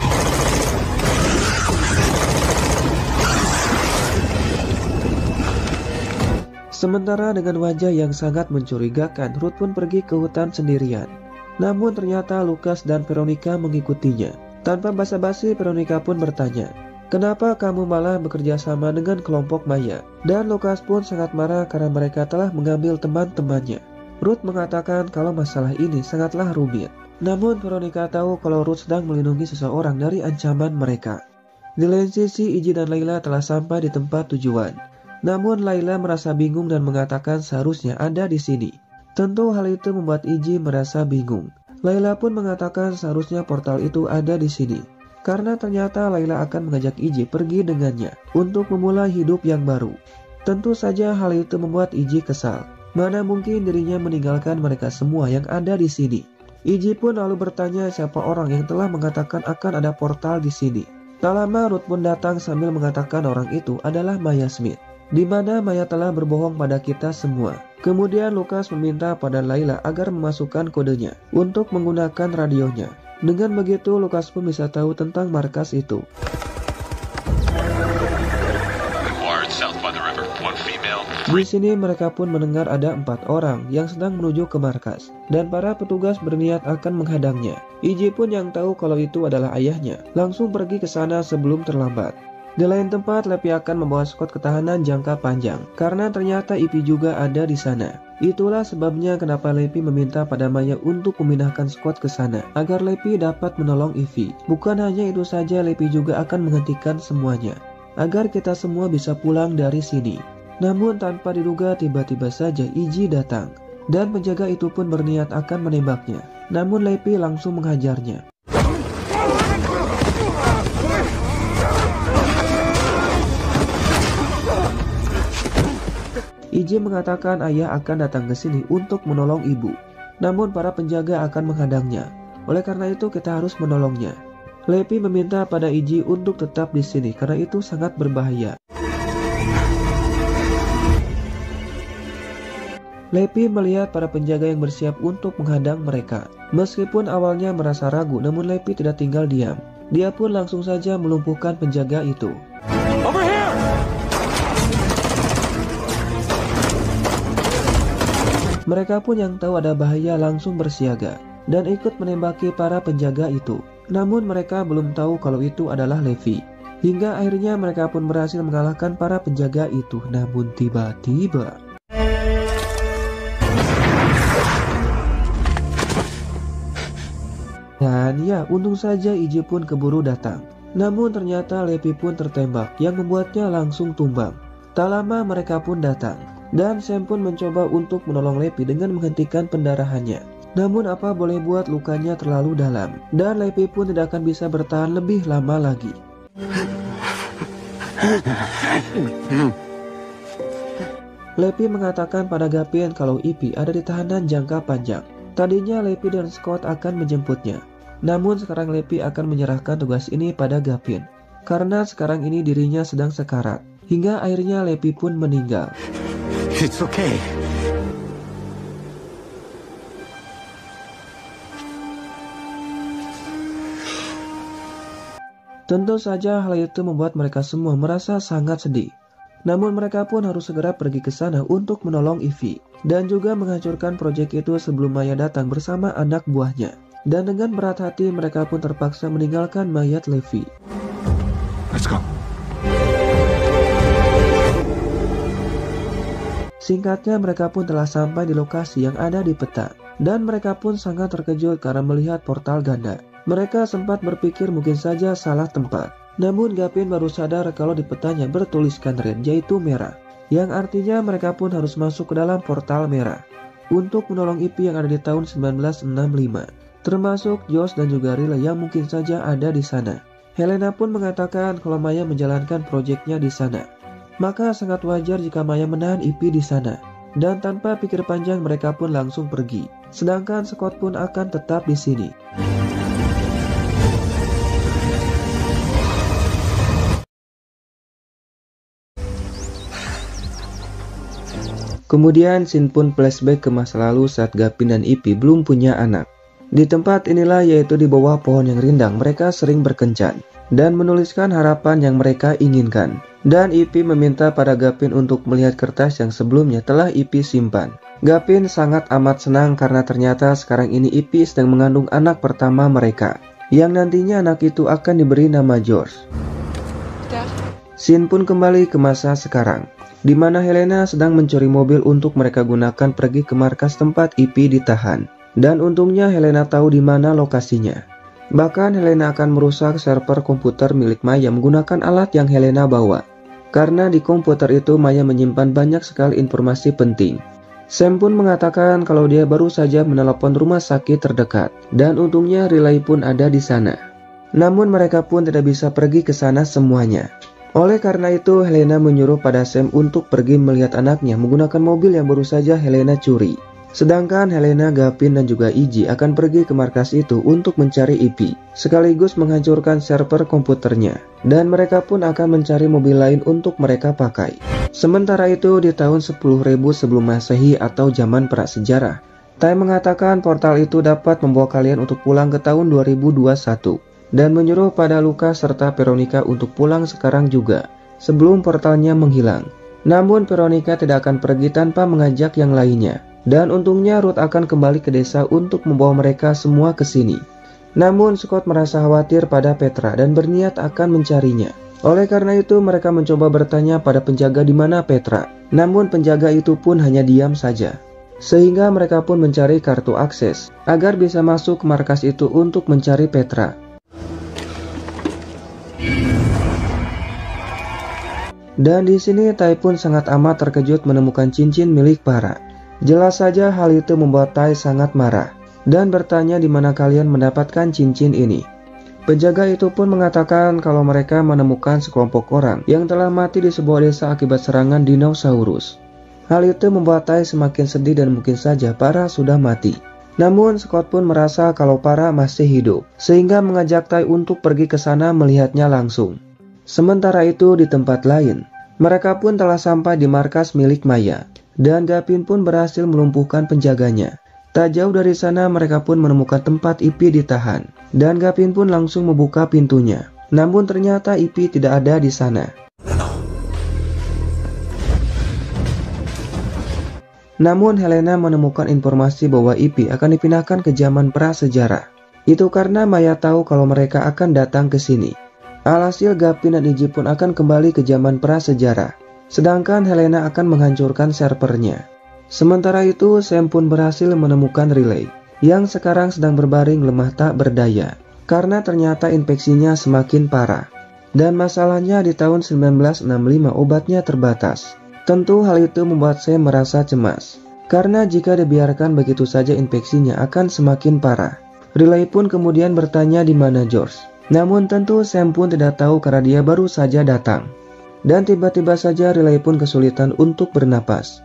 Sementara dengan wajah yang sangat mencurigakan, Ruth pun pergi ke hutan sendirian. Namun ternyata Lucas dan Veronica mengikutinya. Tanpa basa-basi, Veronica pun bertanya, "Kenapa kamu malah bekerja sama dengan kelompok Maya?" Dan Lucas pun sangat marah karena mereka telah mengambil teman-temannya. Ruth mengatakan kalau masalah ini sangatlah rumit. Namun Veronica tahu kalau Ruth sedang melindungi seseorang dari ancaman mereka. Di lain sisi, Iggy dan Layla telah sampai di tempat tujuan. Namun Layla merasa bingung dan mengatakan seharusnya ada di sini. Tentu hal itu membuat Iggy merasa bingung. Layla pun mengatakan seharusnya portal itu ada di sini. Karena ternyata Layla akan mengajak Iggy pergi dengannya untuk memulai hidup yang baru. Tentu saja hal itu membuat Iggy kesal. Mana mungkin dirinya meninggalkan mereka semua yang ada di sini. Iggy pun lalu bertanya siapa orang yang telah mengatakan akan ada portal di sini. Tak lama Ruth pun datang sambil mengatakan orang itu adalah Maya Smith, di mana Maya telah berbohong pada kita semua. Kemudian Lucas meminta pada Layla agar memasukkan kodenya untuk menggunakan radionya. Dengan begitu Lucas pun bisa tahu tentang markas itu. Di sini mereka pun mendengar ada 4 orang yang sedang menuju ke markas, dan para petugas berniat akan menghadangnya. Iggy pun yang tahu kalau itu adalah ayahnya, langsung pergi ke sana sebelum terlambat. Di lain tempat, Lepi akan membawa skot ketahanan jangka panjang, karena ternyata Ivy juga ada di sana. Itulah sebabnya kenapa Lepi meminta pada Maya untuk memindahkan skot ke sana, agar Lepi dapat menolong Ivy. Bukan hanya itu saja, Lepi juga akan menghentikan semuanya, agar kita semua bisa pulang dari sini. Namun tanpa diduga tiba-tiba saja Iggy datang, dan penjaga itu pun berniat akan menembaknya. Namun Lepi langsung menghajarnya. Iggy mengatakan ayah akan datang ke sini untuk menolong ibu. Namun para penjaga akan menghadangnya. Oleh karena itu kita harus menolongnya. Lepi meminta pada Iggy untuk tetap di sini karena itu sangat berbahaya. Lepi melihat para penjaga yang bersiap untuk menghadang mereka. Meskipun awalnya merasa ragu, namun Lepi tidak tinggal diam. Dia pun langsung saja melumpuhkan penjaga itu. Over here! Mereka pun yang tahu ada bahaya langsung bersiaga dan ikut menembaki para penjaga itu. Namun mereka belum tahu kalau itu adalah Levi. Hingga akhirnya mereka pun berhasil mengalahkan para penjaga itu. Namun tiba-tiba dan ya, untung saja Iggy pun keburu datang. Namun ternyata Levi pun tertembak yang membuatnya langsung tumbang. Tak lama mereka pun datang, dan Sam pun mencoba untuk menolong Levi dengan menghentikan pendarahannya. Namun apa boleh buat, lukanya terlalu dalam, dan Levi pun tidak akan bisa bertahan lebih lama lagi. Levi mengatakan pada Gavin kalau Ivy ada di tahanan jangka panjang. Tadinya Levi dan Scott akan menjemputnya. Namun sekarang Levi akan menyerahkan tugas ini pada Gavin, karena sekarang ini dirinya sedang sekarat. Hingga akhirnya Levi pun meninggal. It's okay. Tentu saja hal itu membuat mereka semua merasa sangat sedih. Namun mereka pun harus segera pergi ke sana untuk menolong Ivy dan juga menghancurkan proyek itu sebelum Maya datang bersama anak buahnya. Dan dengan berat hati mereka pun terpaksa meninggalkan mayat Levi. Let's go. Singkatnya mereka pun telah sampai di lokasi yang ada di peta. Dan mereka pun sangat terkejut karena melihat portal ganda. Mereka sempat berpikir mungkin saja salah tempat. Namun Gavin baru sadar kalau di petanya bertuliskan red, yaitu merah. Yang artinya mereka pun harus masuk ke dalam portal merah untuk menolong Ivy yang ada di tahun 1965. Termasuk Josh dan juga Riley yang mungkin saja ada di sana. Helena pun mengatakan kalau Maya menjalankan proyeknya di sana. Maka sangat wajar jika Maya menahan Ivy di sana. Dan tanpa pikir panjang mereka pun langsung pergi. Sedangkan Scott pun akan tetap di sini. Kemudian Sin pun flashback ke masa lalu saat Gavin dan Ivy belum punya anak. Di tempat inilah, yaitu di bawah pohon yang rindang, mereka sering berkencan dan menuliskan harapan yang mereka inginkan. Dan Ivy meminta pada Gavin untuk melihat kertas yang sebelumnya telah Ivy simpan. Gavin sangat amat senang karena ternyata sekarang ini Ivy sedang mengandung anak pertama mereka, yang nantinya anak itu akan diberi nama George. Sin pun kembali ke masa sekarang, di mana Helena sedang mencuri mobil untuk mereka gunakan pergi ke markas tempat Ivy ditahan. Dan untungnya Helena tahu di mana lokasinya. Bahkan Helena akan merusak server komputer milik Maya menggunakan alat yang Helena bawa. Karena di komputer itu Maya menyimpan banyak sekali informasi penting. Sam pun mengatakan kalau dia baru saja menelepon rumah sakit terdekat. Dan untungnya Riley pun ada di sana. Namun mereka pun tidak bisa pergi ke sana semuanya. Oleh karena itu Helena menyuruh pada Sam untuk pergi melihat anaknya menggunakan mobil yang baru saja Helena curi. Sedangkan Helena, Gavin dan juga Iggy akan pergi ke markas itu untuk mencari Ivy, sekaligus menghancurkan server komputernya. Dan mereka pun akan mencari mobil lain untuk mereka pakai. Sementara itu di tahun 10.000 sebelum Masehi atau zaman prasejarah, Time mengatakan portal itu dapat membawa kalian untuk pulang ke tahun 2021. Dan menyuruh pada Lucas serta Veronica untuk pulang sekarang juga, sebelum portalnya menghilang. Namun Veronica tidak akan pergi tanpa mengajak yang lainnya. Dan untungnya Ruth akan kembali ke desa untuk membawa mereka semua ke sini. Namun Scott merasa khawatir pada Petra dan berniat akan mencarinya. Oleh karena itu mereka mencoba bertanya pada penjaga di mana Petra. Namun penjaga itu pun hanya diam saja. Sehingga mereka pun mencari kartu akses agar bisa masuk ke markas itu untuk mencari Petra. Dan di sini Tai pun sangat amat terkejut menemukan cincin milik Para. Jelas saja hal itu membuat Tai sangat marah dan bertanya di mana kalian mendapatkan cincin ini. Penjaga itu pun mengatakan kalau mereka menemukan sekelompok orang yang telah mati di sebuah desa akibat serangan dinosaurus. Hal itu membuat Tai semakin sedih dan mungkin saja Para sudah mati. Namun Scott pun merasa kalau Para masih hidup, sehingga mengajak Tai untuk pergi ke sana melihatnya langsung. Sementara itu di tempat lain, mereka pun telah sampai di markas milik Maya. Dan Gavin pun berhasil melumpuhkan penjaganya. Tak jauh dari sana mereka pun menemukan tempat Ivy ditahan. Dan Gavin pun langsung membuka pintunya. Namun ternyata Ivy tidak ada di sana. Namun Helena menemukan informasi bahwa Ivy akan dipindahkan ke zaman prasejarah. Itu karena Maya tahu kalau mereka akan datang ke sini. Alhasil Gavin dan Iggy pun akan kembali ke zaman prasejarah. Sedangkan Helena akan menghancurkan servernya. Sementara itu Sam pun berhasil menemukan Riley yang sekarang sedang berbaring lemah tak berdaya karena ternyata infeksinya semakin parah. Dan masalahnya di tahun 1965 obatnya terbatas. Tentu hal itu membuat Sam merasa cemas karena jika dibiarkan begitu saja infeksinya akan semakin parah. Riley pun kemudian bertanya di mana George. Namun tentu Sam pun tidak tahu karena dia baru saja datang. Dan tiba-tiba saja Riley pun kesulitan untuk bernapas.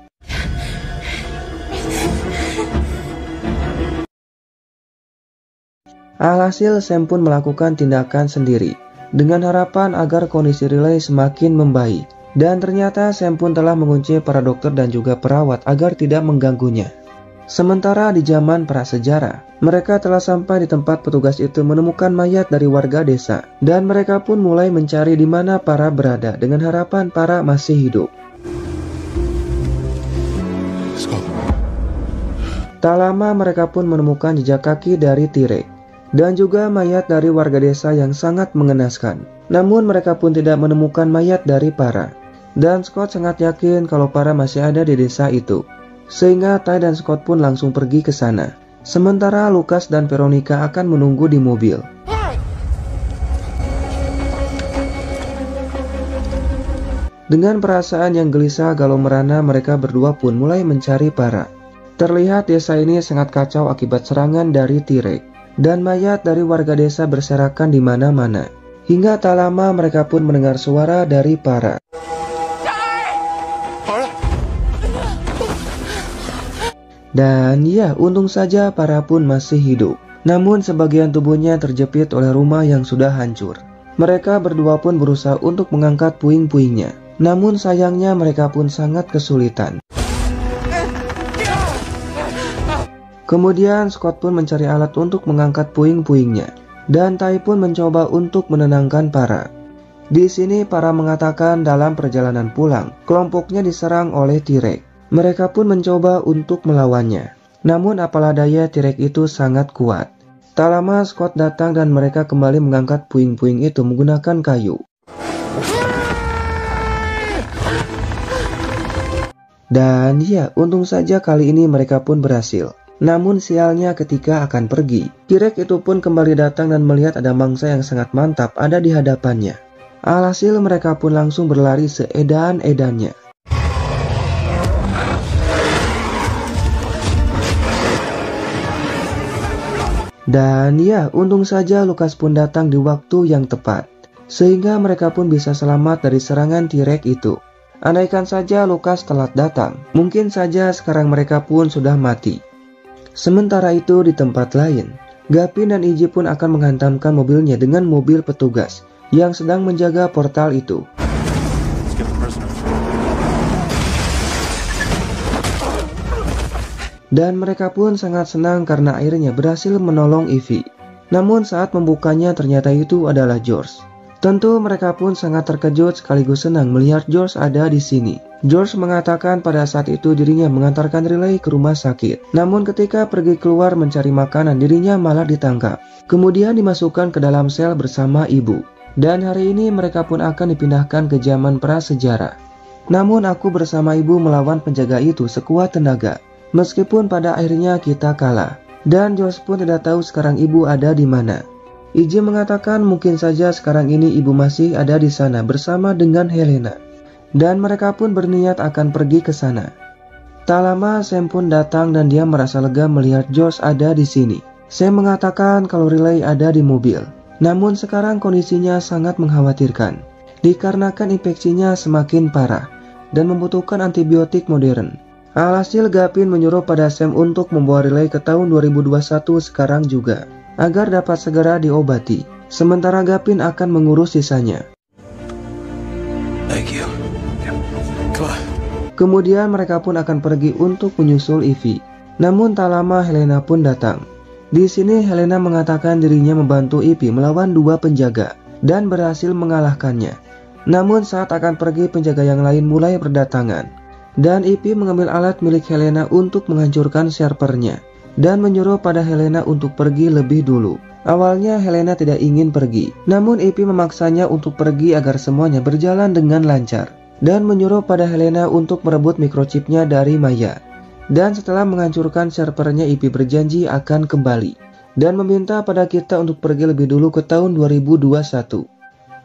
Alhasil Sam pun melakukan tindakan sendiri dengan harapan agar kondisi Riley semakin membaik. Dan ternyata Sam pun telah mengunci para dokter dan juga perawat agar tidak mengganggunya. Sementara di zaman prasejarah, mereka telah sampai di tempat petugas itu menemukan mayat dari warga desa, dan mereka pun mulai mencari di mana para berada dengan harapan para masih hidup. Scott. Tak lama mereka pun menemukan jejak kaki dari T-Rex dan juga mayat dari warga desa yang sangat mengenaskan. Namun mereka pun tidak menemukan mayat dari para. Dan Scott sangat yakin kalau para masih ada di desa itu. Sehingga Ty dan Scott pun langsung pergi ke sana. Sementara Lucas dan Veronica akan menunggu di mobil. Dengan perasaan yang gelisah galau merana, mereka berdua pun mulai mencari para. Terlihat desa ini sangat kacau akibat serangan dari T-Rex. Dan mayat dari warga desa berserakan di mana-mana. Hingga tak lama mereka pun mendengar suara dari para. Dan ya, untung saja para pun masih hidup. Namun sebagian tubuhnya terjepit oleh rumah yang sudah hancur. Mereka berdua pun berusaha untuk mengangkat puing-puingnya. Namun sayangnya mereka pun sangat kesulitan. Kemudian Scott pun mencari alat untuk mengangkat puing-puingnya. Dan Ty pun mencoba untuk menenangkan para. Di sini para mengatakan dalam perjalanan pulang, kelompoknya diserang oleh T-Rex. Mereka pun mencoba untuk melawannya. Namun apalah daya, T-Rex itu sangat kuat. Tak lama Scott datang dan mereka kembali mengangkat puing-puing itu menggunakan kayu. Dan ya, untung saja kali ini mereka pun berhasil. Namun sialnya ketika akan pergi, T-Rex itu pun kembali datang dan melihat ada mangsa yang sangat mantap ada di hadapannya. Alhasil mereka pun langsung berlari seedan-edannya. Dan ya, untung saja Lucas pun datang di waktu yang tepat, sehingga mereka pun bisa selamat dari serangan T-Rex itu. Andaikan saja Lucas telat datang, mungkin saja sekarang mereka pun sudah mati. Sementara itu di tempat lain, Gavin dan Iggy pun akan menghantamkan mobilnya dengan mobil petugas yang sedang menjaga portal itu. Dan mereka pun sangat senang karena akhirnya berhasil menolong Evie. Namun saat membukanya ternyata itu adalah George. Tentu mereka pun sangat terkejut sekaligus senang melihat George ada di sini. George mengatakan pada saat itu dirinya mengantarkan Riley ke rumah sakit. Namun ketika pergi keluar mencari makanan dirinya malah ditangkap. Kemudian dimasukkan ke dalam sel bersama ibu. Dan hari ini mereka pun akan dipindahkan ke zaman prasejarah. Namun aku bersama ibu melawan penjaga itu sekuat tenaga. Meskipun pada akhirnya kita kalah. Dan George pun tidak tahu sekarang ibu ada di mana. Iggy mengatakan mungkin saja sekarang ini ibu masih ada di sana bersama dengan Helena. Dan mereka pun berniat akan pergi ke sana. Tak lama Sam pun datang dan dia merasa lega melihat George ada di sini. Sam mengatakan kalau Riley ada di mobil. Namun sekarang kondisinya sangat mengkhawatirkan. Dikarenakan infeksinya semakin parah dan membutuhkan antibiotik modern. Alhasil Gavin menyuruh pada Sam untuk membawa Riley ke tahun 2021 sekarang juga, agar dapat segera diobati. Sementara Gavin akan mengurus sisanya. Thank you. Come on. Kemudian mereka pun akan pergi untuk menyusul Evie. Namun tak lama Helena pun datang. Di sini Helena mengatakan dirinya membantu Evie melawan dua penjaga dan berhasil mengalahkannya. Namun saat akan pergi penjaga yang lain mulai berdatangan. Dan Evie mengambil alat milik Helena untuk menghancurkan servernya dan menyuruh pada Helena untuk pergi lebih dulu. Awalnya Helena tidak ingin pergi, namun Evie memaksanya untuk pergi agar semuanya berjalan dengan lancar dan menyuruh pada Helena untuk merebut microchipnya dari Maya. Dan setelah menghancurkan servernya, Evie berjanji akan kembali dan meminta pada kita untuk pergi lebih dulu ke tahun 2021.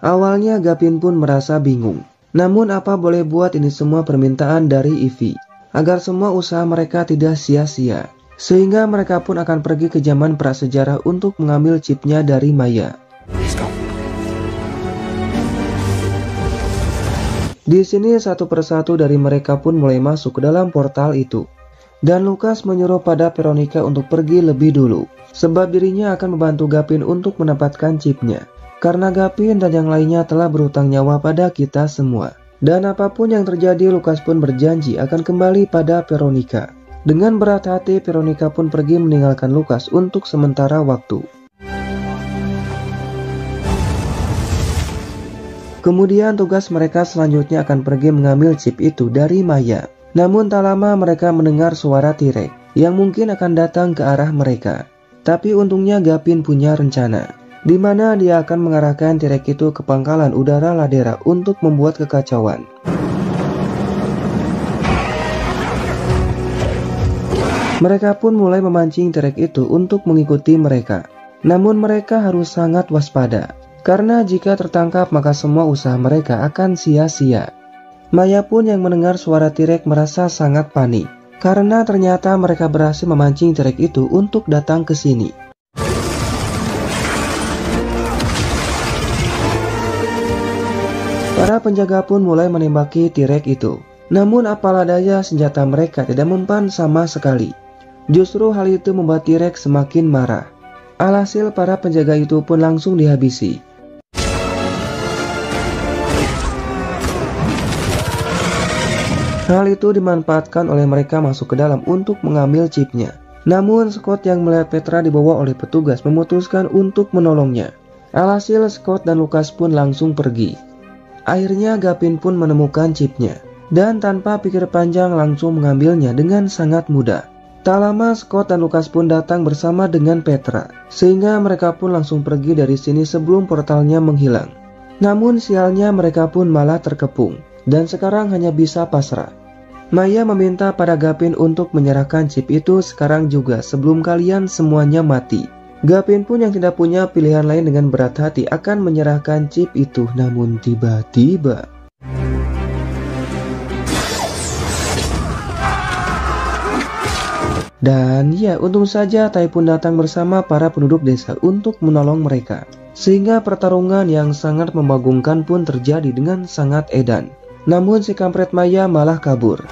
Awalnya Gavin pun merasa bingung. Namun apa boleh buat, ini semua permintaan dari Evie agar semua usaha mereka tidak sia-sia. Sehingga mereka pun akan pergi ke zaman prasejarah untuk mengambil chipnya dari Maya. Di sini satu persatu dari mereka pun mulai masuk ke dalam portal itu. Dan Lucas menyuruh pada Veronica untuk pergi lebih dulu, sebab dirinya akan membantu Gavin untuk mendapatkan chipnya. Karena Gavin dan yang lainnya telah berhutang nyawa pada kita semua. Dan apapun yang terjadi, Lucas pun berjanji akan kembali pada Veronica. Dengan berat hati, Veronica pun pergi meninggalkan Lucas untuk sementara waktu. Kemudian tugas mereka selanjutnya akan pergi mengambil chip itu dari Maya. Namun tak lama mereka mendengar suara T-Rex yang mungkin akan datang ke arah mereka. Tapi untungnya Gavin punya rencana, di mana dia akan mengarahkan T-Rex itu ke pangkalan udara Ladera untuk membuat kekacauan. Mereka pun mulai memancing T-Rex itu untuk mengikuti mereka. Namun mereka harus sangat waspada, karena jika tertangkap maka semua usaha mereka akan sia-sia. Maya pun yang mendengar suara T-Rex merasa sangat panik, karena ternyata mereka berhasil memancing T-Rex itu untuk datang ke sini. Para penjaga pun mulai menembaki T-Rex itu. Namun apalah daya, senjata mereka tidak mempan sama sekali. Justru hal itu membuat T-Rex semakin marah. Alhasil para penjaga itu pun langsung dihabisi. Hal itu dimanfaatkan oleh mereka masuk ke dalam untuk mengambil chipnya. Namun Scott yang melihat Petra dibawa oleh petugas memutuskan untuk menolongnya. Alhasil Scott dan Lucas pun langsung pergi. Akhirnya Gavin pun menemukan chipnya, dan tanpa pikir panjang langsung mengambilnya dengan sangat mudah. Tak lama Scott dan Lucas pun datang bersama dengan Petra, sehingga mereka pun langsung pergi dari sini sebelum portalnya menghilang. Namun sialnya mereka pun malah terkepung, dan sekarang hanya bisa pasrah. Maya meminta pada Gavin untuk menyerahkan chip itu sekarang juga sebelum kalian semuanya mati. Gavin pun yang tidak punya pilihan lain dengan berat hati akan menyerahkan chip itu. Namun tiba-tiba dan ya, untung saja Tai pun datang bersama para penduduk desa untuk menolong mereka, sehingga pertarungan yang sangat membagongkan pun terjadi dengan sangat edan. Namun si kampret Maya malah kabur.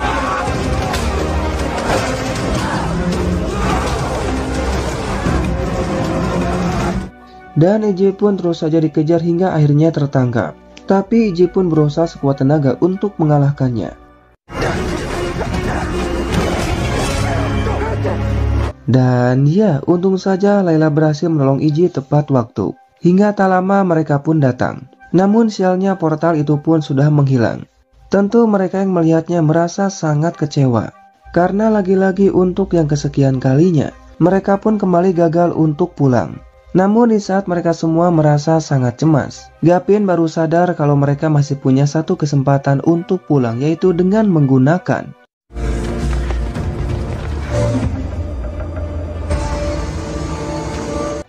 Dan Iji pun terus saja dikejar hingga akhirnya tertangkap. Tapi Iji pun berusaha sekuat tenaga untuk mengalahkannya. Dan ya, untung saja Layla berhasil menolong Iji tepat waktu. Hingga tak lama mereka pun datang. Namun sialnya portal itu pun sudah menghilang. Tentu mereka yang melihatnya merasa sangat kecewa. Karena lagi-lagi untuk yang kesekian kalinya, mereka pun kembali gagal untuk pulang. Namun di saat mereka semua merasa sangat cemas, Gavin baru sadar kalau mereka masih punya satu kesempatan untuk pulang, yaitu dengan menggunakan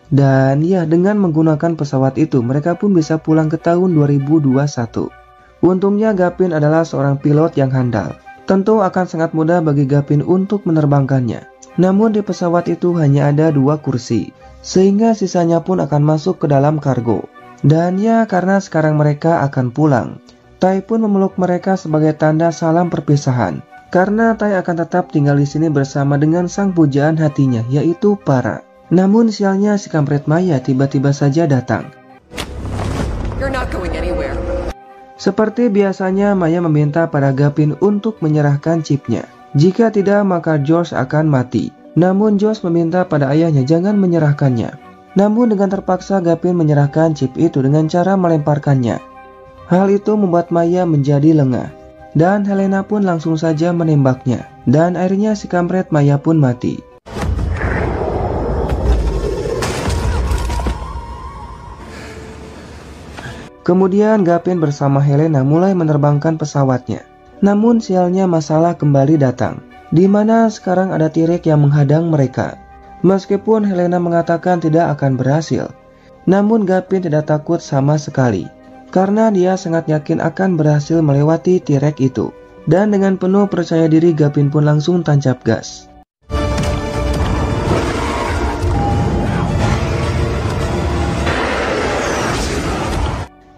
dan ya, dengan menggunakan pesawat itu mereka pun bisa pulang ke tahun 2021. Untungnya Gavin adalah seorang pilot yang handal. Tentu akan sangat mudah bagi Gavin untuk menerbangkannya. Namun di pesawat itu hanya ada 2 kursi, sehingga sisanya pun akan masuk ke dalam kargo. Dan ya, karena sekarang mereka akan pulang, Tai pun memeluk mereka sebagai tanda salam perpisahan. Karena Tai akan tetap tinggal di sini bersama dengan sang pujaan hatinya, yaitu Para. Namun sialnya si kampret Maya tiba-tiba saja datang. You're not going anywhere. Seperti biasanya, Maya meminta pada Gavin untuk menyerahkan chipnya. Jika tidak, maka George akan mati. Namun George meminta pada ayahnya jangan menyerahkannya. Namun dengan terpaksa Gavin menyerahkan chip itu dengan cara melemparkannya. Hal itu membuat Maya menjadi lengah. Dan Helena pun langsung saja menembaknya. Dan akhirnya si kampret Maya pun mati. Kemudian Gavin bersama Helena mulai menerbangkan pesawatnya. Namun sialnya masalah kembali datang, di mana sekarang ada T-Rex yang menghadang mereka. Meskipun Helena mengatakan tidak akan berhasil, namun Gavin tidak takut sama sekali, karena dia sangat yakin akan berhasil melewati T-Rex itu. Dan dengan penuh percaya diri Gavin pun langsung tancap gas.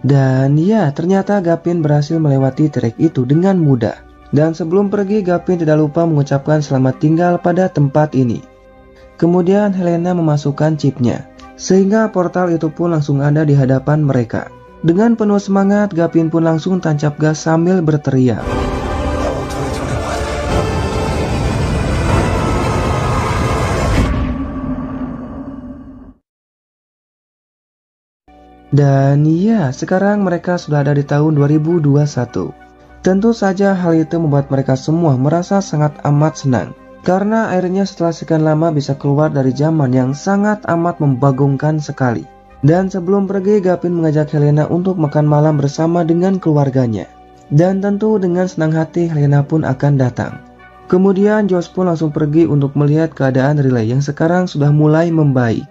Dan ya, ternyata Gavin berhasil melewati T-Rex itu dengan mudah. Dan sebelum pergi, Gavin tidak lupa mengucapkan selamat tinggal pada tempat ini. Kemudian Helena memasukkan chipnya, sehingga portal itu pun langsung ada di hadapan mereka. Dengan penuh semangat, Gavin pun langsung tancap gas sambil berteriak. Dan ya, sekarang mereka sudah ada di tahun 2021. Tentu saja hal itu membuat mereka semua merasa sangat amat senang. Karena akhirnya setelah sekian lama bisa keluar dari zaman yang sangat amat membagongkan sekali. Dan sebelum pergi, Gavin mengajak Helena untuk makan malam bersama dengan keluarganya. Dan tentu dengan senang hati Helena pun akan datang. Kemudian Josh pun langsung pergi untuk melihat keadaan Riley yang sekarang sudah mulai membaik.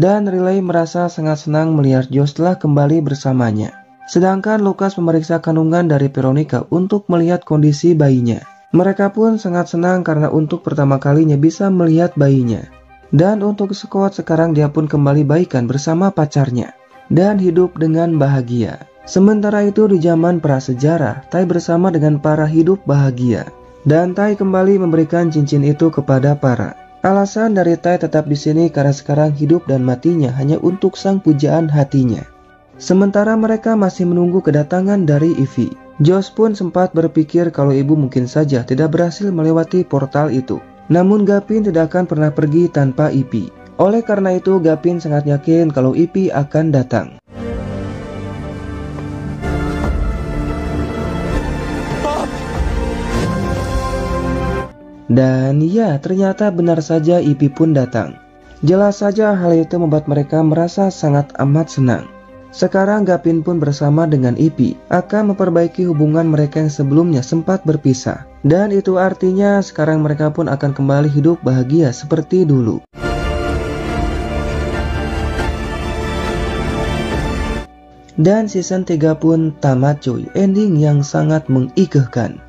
Dan Riley merasa sangat senang melihat Josh telah kembali bersamanya. Sedangkan Lucas memeriksa kandungan dari Veronica untuk melihat kondisi bayinya. Mereka pun sangat senang karena untuk pertama kalinya bisa melihat bayinya. Dan untuk Scott sekarang dia pun kembali baikan bersama pacarnya. Dan hidup dengan bahagia. Sementara itu di zaman prasejarah, Tai bersama dengan para hidup bahagia. Dan Tai kembali memberikan cincin itu kepada para. Alasan dari Tai tetap di sini karena sekarang hidup dan matinya hanya untuk sang pujaan hatinya. Sementara mereka masih menunggu kedatangan dari Ivy. Josh pun sempat berpikir kalau ibu mungkin saja tidak berhasil melewati portal itu. Namun Gavin tidak akan pernah pergi tanpa Ivy. Oleh karena itu Gavin sangat yakin kalau Ivy akan datang. Dan ya, ternyata benar saja Ivy pun datang. Jelas saja hal itu membuat mereka merasa sangat amat senang. Sekarang Gavin pun bersama dengan Ivy akan memperbaiki hubungan mereka yang sebelumnya sempat berpisah. Dan itu artinya sekarang mereka pun akan kembali hidup bahagia seperti dulu. Dan season 3 pun tamat cuy, ending yang sangat mengigahkan.